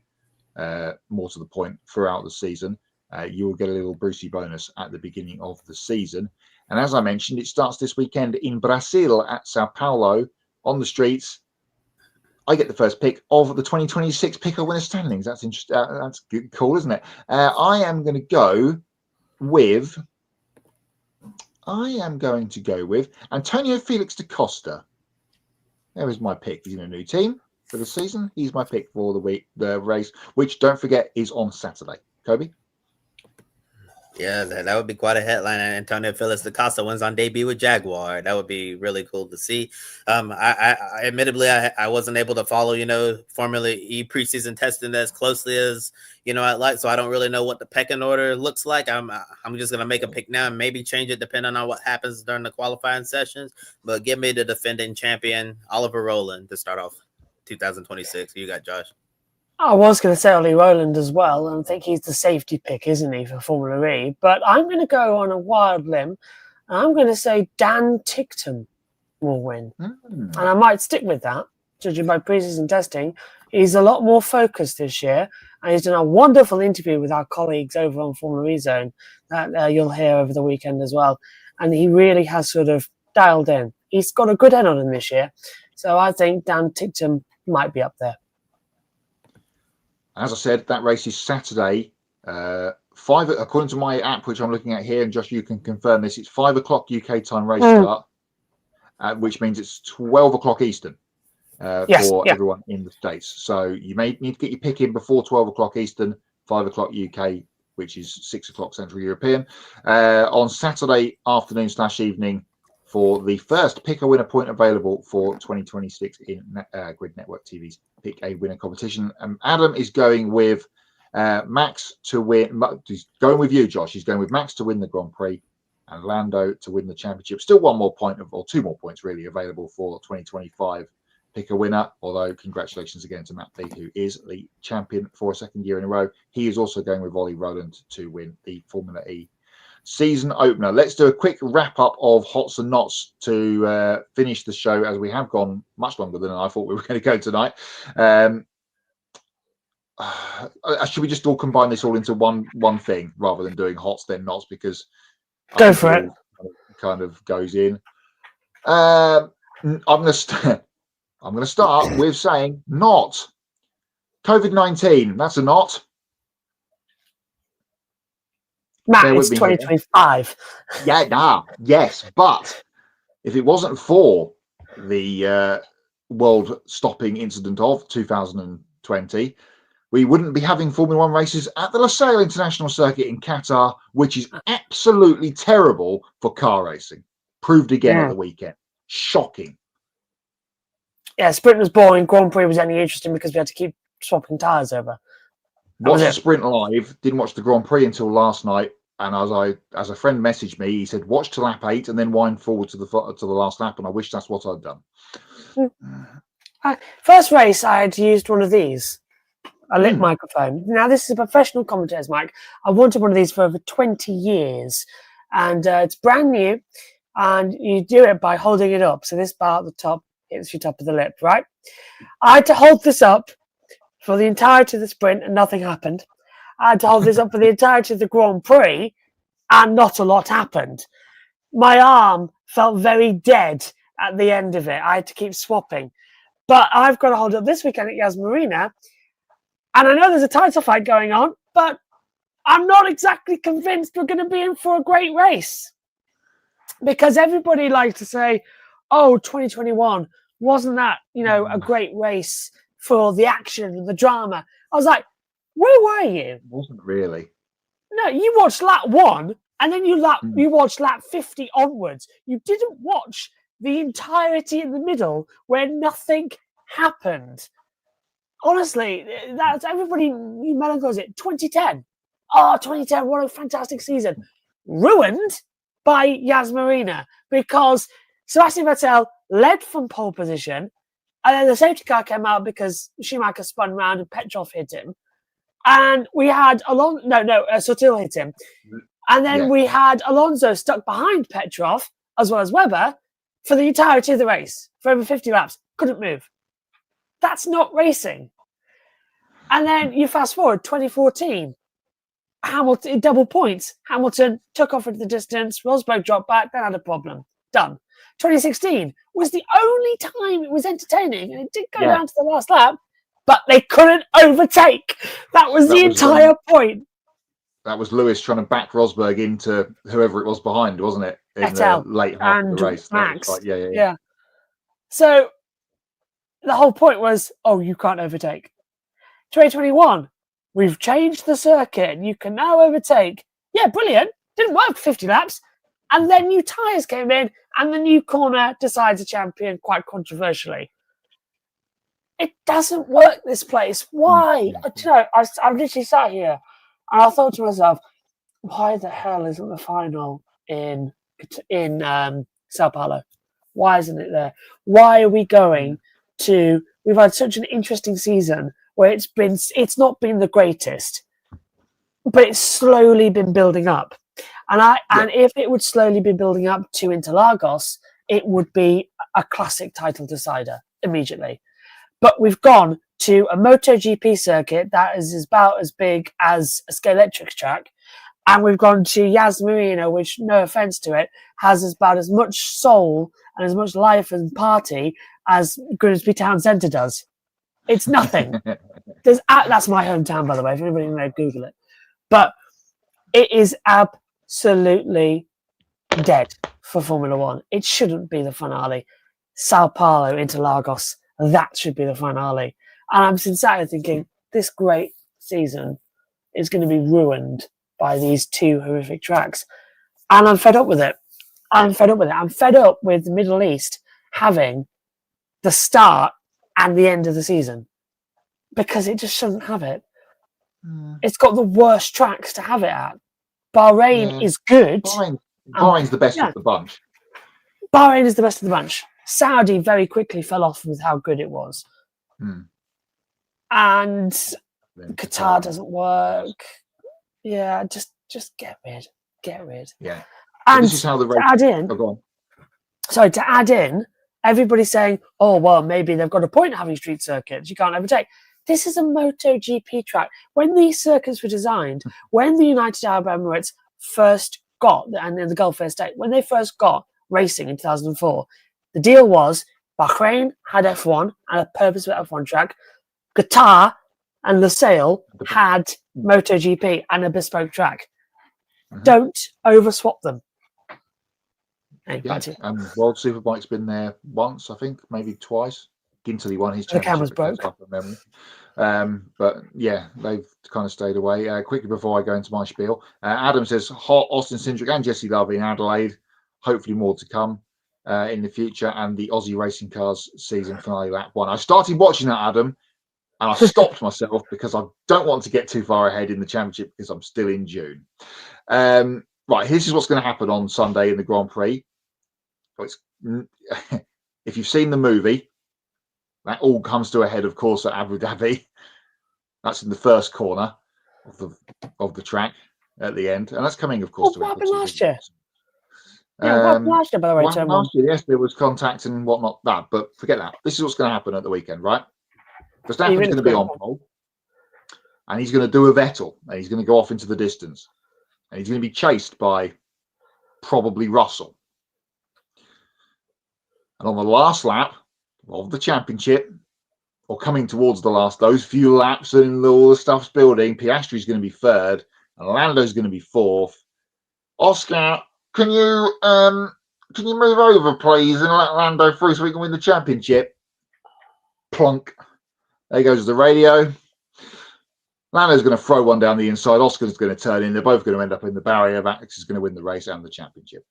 more to the point, throughout the season. You will get a little Brucey bonus at the beginning of the season. And as I mentioned, it starts this weekend in Brazil at Sao Paulo on the streets. I get the first pick of the 2026 pick a winner standings. That's interesting. That's good, cool, isn't it? I am going to go with Antonio Felix da Costa. There is my pick. He's in a new team for the season. He's my pick for the race, which, don't forget, is on Saturday. Kobe? Yeah, that would be quite a headline. Antonio Felix da Costa wins on debut with Jaguar. That would be really cool to see. I admittedly, I wasn't able to follow, Formula E preseason testing as closely as, I'd like. So I don't really know what the pecking order looks like. I'm just going to make a pick now and maybe change it depending on what happens during the qualifying sessions. But give me the defending champion, Oliver Rowland, to start off 2026. You got Josh. I was going to say Ollie Rowland as well, and I think he's the safety pick, isn't he, for Formula E? But I'm going to go on a wild limb, and I'm going to say Dan Ticktum will win. And I might stick with that, judging by preseason testing. He's a lot more focused this year, and he's done a wonderful interview with our colleagues over on Formula E Zone that you'll hear over the weekend as well. And he really has sort of dialed in. He's got a good head on him this year. So I think Dan Ticktum might be up there. As I said, that race is Saturday, 5, according to my app, which I'm looking at here, and Josh, you can confirm this, it's 5 o'clock UK time race start, which means it's 12 o'clock Eastern for everyone in the States. So you may need to get your pick in before 12 o'clock Eastern, 5 o'clock UK, which is 6 o'clock Central European, on Saturday afternoon / evening for the first pick a winner point available for 2026 in Grid Network TV's Pick a Winner competition. Adam is going with Max to win. He's going with you, Josh. He's going with Max to win the Grand Prix and Lando to win the championship. Still 1 more point, or 2 more points really, available for 2025 Pick a Winner. Although congratulations again to Matt Lee, who is the champion for a 2nd year in a row. He is also going with Ollie Rowland to win the Formula E season opener. Let's do a quick wrap up of Hots and Knots to finish the show, as we have gone much longer than I thought we were going to go tonight. Should we just all combine this all into one thing rather than doing Hots then Knots, because go for it kind of goes in. I'm going to start with saying not COVID-19. That's a not. Matt, it's 2025. Yes, but if it wasn't for the world stopping incident of 2020, we wouldn't be having Formula One races at the Losail International Circuit in Qatar, which is absolutely terrible for car racing. Proved again at the weekend. Shocking. Yeah, sprint was boring. Grand Prix was only interesting because we had to keep swapping tyres over. Watched the sprint live. Didn't watch the Grand Prix until last night. And as a friend messaged me, he said, "Watch to lap 8 and then wind forward to the last lap." And I wish that's what I'd done. First race, I had used one of these, a lip microphone. Now, this is a professional commentator's mic. I wanted one of these for over 20 years, and it's brand new. And you do it by holding it up. So this bar at the top hits your top of the lip, right? I had to hold this up for the entirety of the sprint, and nothing happened. I had to hold this up for the entirety of the Grand Prix, and not a lot happened. My arm felt very dead at the end of it. I had to keep swapping. But I've got to hold up this weekend at Yas Marina, and I know there's a title fight going on, but I'm not exactly convinced we're going to be in for a great race. Because everybody likes to say, oh, 2021, wasn't that, a great race for the action and the drama? I was like, where were you? It wasn't really. No, you watched lap 1 and then you watched lap 50 onwards. You didn't watch the entirety in the middle where nothing happened. Honestly, that's everybody, you melancholize it. 2010. Oh, 2010, what a fantastic season. Ruined by Yas Marina because Sebastian Vettel led from pole position, and then the safety car came out because Schumacher spun around and Petrov hit him. And we had Sotil hit him. And then we had Alonso stuck behind Petrov, as well as Webber, for the entirety of the race, for over 50 laps. Couldn't move. That's not racing. And then you fast forward, 2014, Hamilton, double points. Hamilton took off into the distance, Rosberg dropped back, then had a problem. Done. 2016 was the only time it was entertaining, and it did go down to the last lap, but they couldn't overtake. That was the entire point. That was Lewis trying to back Rosberg into whoever it was behind, wasn't it? In the late half of the race. Max. Yeah. So the whole point was, you can't overtake. 2021, we've changed the circuit and you can now overtake. Yeah, brilliant. Didn't work for 50 laps. And then new tyres came in and the new corner decides a champion quite controversially. It doesn't work, this place. Why? I literally sat here and I thought to myself, why the hell isn't the final in Sao Paulo? Why isn't it there? Why are we going to... We've had such an interesting season where it's not been the greatest, but it's slowly been building up. And if it would slowly be building up to Interlagos, it would be a classic title decider immediately. But we've gone to a MotoGP circuit that is about as big as a Scalextric track, and we've gone to Yas Marina, which, no offense to it, has about as much soul and as much life and party as Grimsby Town Centre does. It's nothing. That's my hometown, by the way, if anybody knows, Google it. But it is absolutely dead for Formula One. It shouldn't be the finale. Sao Paulo, Interlagos, that should be the finale. And I'm sincerely thinking this great season is going to be ruined by these two horrific tracks. And I'm fed up with it. I'm fed up with the Middle East having the start and the end of the season because it just shouldn't have it. It's got the worst tracks to have it at. Bahrain is good. Bahrain's the best of the bunch. Bahrain is the best of the bunch. Saudi very quickly fell off with how good it was. And Qatar doesn't work. Yeah, just get rid. Yeah. And this is how the race... to add in, everybody's saying, oh, well, maybe they've got a point having street circuits. You can't overtake. This is a MotoGP track. When these circuits were designed, when the United Arab Emirates first got, and in the Gulf State, when they first got racing in 2004, the deal was Bahrain had F1 and a purpose-built F1 track. Qatar and Losail had MotoGP and a bespoke track. Don't overswap them. And World Superbike's been there once, I think, maybe twice. Gintley won his championship. The cameras broke. But yeah, they've kind of stayed away. Quickly before I go into my spiel, Adam says hot Austin Cindric and Jesse Lovely in Adelaide. Hopefully more to come in the future, and the Aussie Racing Cars season finale lap 1. I started watching that, Adam, and I stopped myself because I don't want to get too far ahead in the championship because I'm still in June. Right, this is what's going to happen on Sunday in the Grand Prix. If you've seen the movie, that all comes to a head, of course, at Abu Dhabi. That's in the first corner of the track at the end, and that's coming, of course. What happened last year? What happened last year, by the way? Last year, yes, there was contact and whatnot. But forget that. This is what's going to happen at the weekend, right? Verstappen's going to be on pole, and he's going to do a Vettel, and he's going to go off into the distance, and he's going to be chased by probably Russell. And on the last lap of the championship, or coming towards the last, those few laps and all the stuff's building, Piastri's going to be third, and Lando's going to be fourth. Oscar, can you move over, please, and let Lando through so we can win the championship? Plunk. There goes the radio. Lando's going to throw one down the inside. Oscar's going to turn in. They're both going to end up in the barrier. Max is going to win the race and the championship.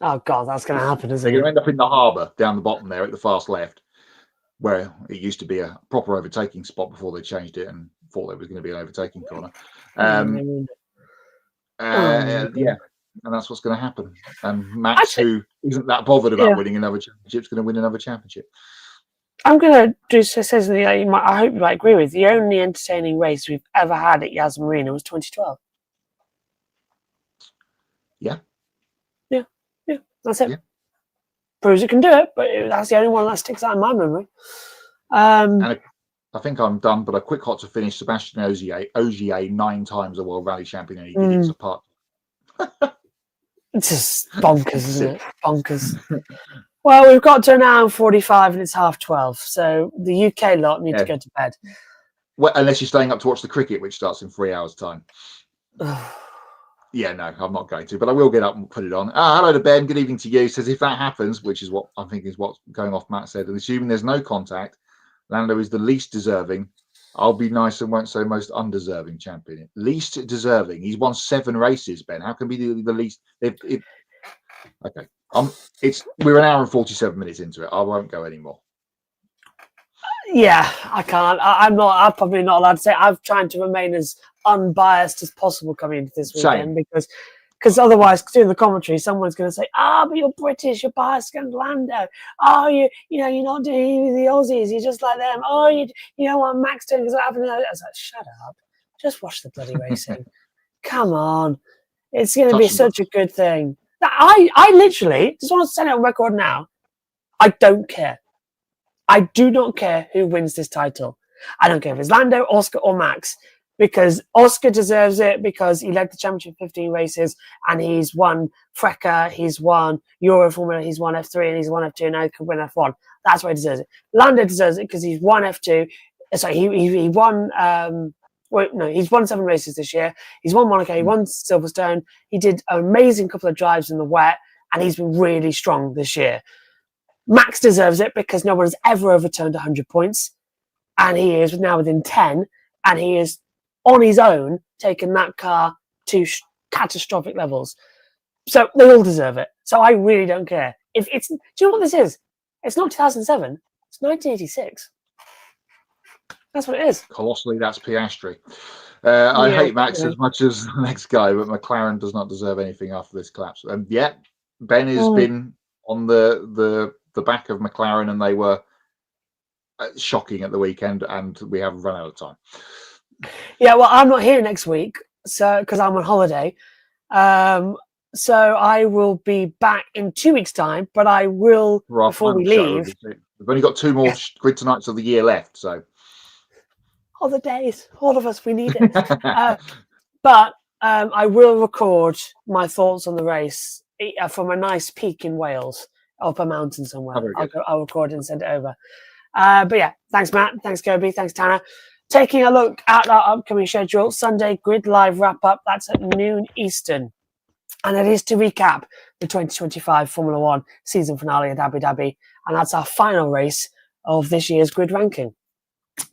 Oh, God, that's going to happen, isn't it? They're going to end up in the harbour down the bottom there at the fast left, where it used to be a proper overtaking spot before they changed it and thought there was going to be an overtaking corner. Yeah, and that's what's going to happen. And Max, who isn't that bothered about winning another championship, is going to win another championship. I'm going to say something that I hope you might agree with. The only entertaining race we've ever had at Yas Marina was 2012. Yeah. That's it. Yeah. Proves it can do it, but that's the only one that sticks out in my memory. And I think I'm done, but a quick hot to finish. Sebastian Ogier 9 times a World Rally Champion, and he did it apart. It's just bonkers, isn't it? Bonkers. Well, we've got to an hour and 45 and it's 12:30, so the UK lot need to go to bed. Well, unless you're staying up to watch the cricket, which starts in 3 hours' time. Yeah, no, I'm not going to, but I will get up and put it on. Hello to Ben. Good evening to you. Says if that happens, which is what I think is what's going off, Matt said, and assuming there's no contact, Lando is the least deserving. I'll be nice and won't say most undeserving champion. Least deserving. He's won 7 races, Ben. How can be the least? Okay. We're an hour and 47 minutes into it. I won't go anymore. Yeah, I can't. I'm probably not allowed to say. I'm trying to remain as unbiased as possible coming into this weekend because otherwise, doing the commentary, someone's going to say, but you're British, you're biased against Lando. You're not doing the Aussies, you're just like them. You know what Max doing is happening. I was like, shut up. Just watch the bloody racing. Come on. It's going to be such a good thing. I literally just want to send it on record now. I don't care. I do not care who wins this title. I don't care if it's Lando, Oscar, or Max, because Oscar deserves it because he led the championship 15 races and he's won FRECA, he's won Euro Formula, he's won F3 and he's won F2 and now he can win F1. That's why he deserves it. Lando deserves it because he's won F2. Sorry, he won. He's won 7 races this year. He's won Monaco. He won Silverstone. He did an amazing couple of drives in the wet, and he's been really strong this year. Max deserves it because no one has ever overturned 100 points, and he is now within 10, and he is on his own taken that car to catastrophic levels. So they all deserve it. So I really don't care. Do you know what this is? It's not 2007. It's 1986. That's what it is. Colossally, that's Piastri. I hate Max as much as the next guy, but McLaren does not deserve anything after this collapse. And Ben has been on the back of McLaren, and they were shocking at the weekend, and we have run out of time. Yeah, well, I'm not here next week, so because I'm on holiday. So I will be back in 2 weeks' time, but I will before we leave. We've only got 2 more grid tonights of the year left, so. Holidays, all of us, we need it. But I will record my thoughts on the race from a nice peak in Wales, up a mountain somewhere. I'll record and send it over. But yeah, thanks, Matt. Thanks, Kobe. Thanks, Tanner. Taking a look at our upcoming schedule, Sunday Grid Live wrap-up. That's at noon Eastern. And it is to recap the 2025 Formula One season finale at Abu Dhabi. And that's our final race of this year's grid ranking.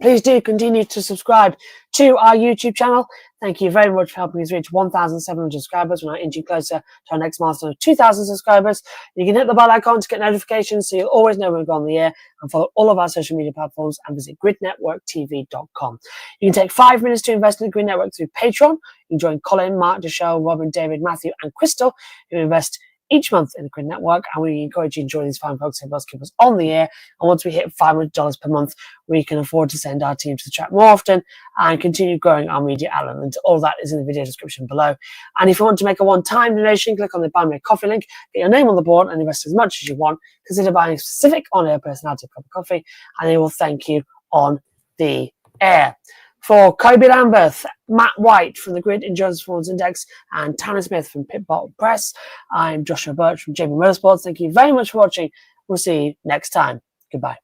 Please do continue to subscribe to our YouTube channel. Thank you very much for helping us reach 1,700 subscribers. We're now inching closer to our next milestone of 2,000 subscribers. You can hit the bell icon to get notifications so you'll always know when we go on the air, and follow all of our social media platforms and visit gridnetworktv.com. You can take 5 minutes to invest in the Grid Network through Patreon. You can join Colin, Mark, Michelle, Robin, David, Matthew, and Crystal, who invest each month in the Grid Network, and we encourage you to join these fine folks who keep us on the air. And once we hit $500 per month, we can afford to send our team to the track more often and continue growing our media element. All that is in the video description below. And if you want to make a one-time donation, click on the Buy Me a Coffee link, get your name on the board, and invest as much as you want. Consider buying a specific on-air personality cup of coffee, and they will thank you on the air. For Kobe Lambeth, Matt White from the Grid Endurance Performance Index, and Tanner Smith from Pit Bottle Press, I'm Joshua Birch from JB Motorsports. Thank you very much for watching. We'll see you next time. Goodbye.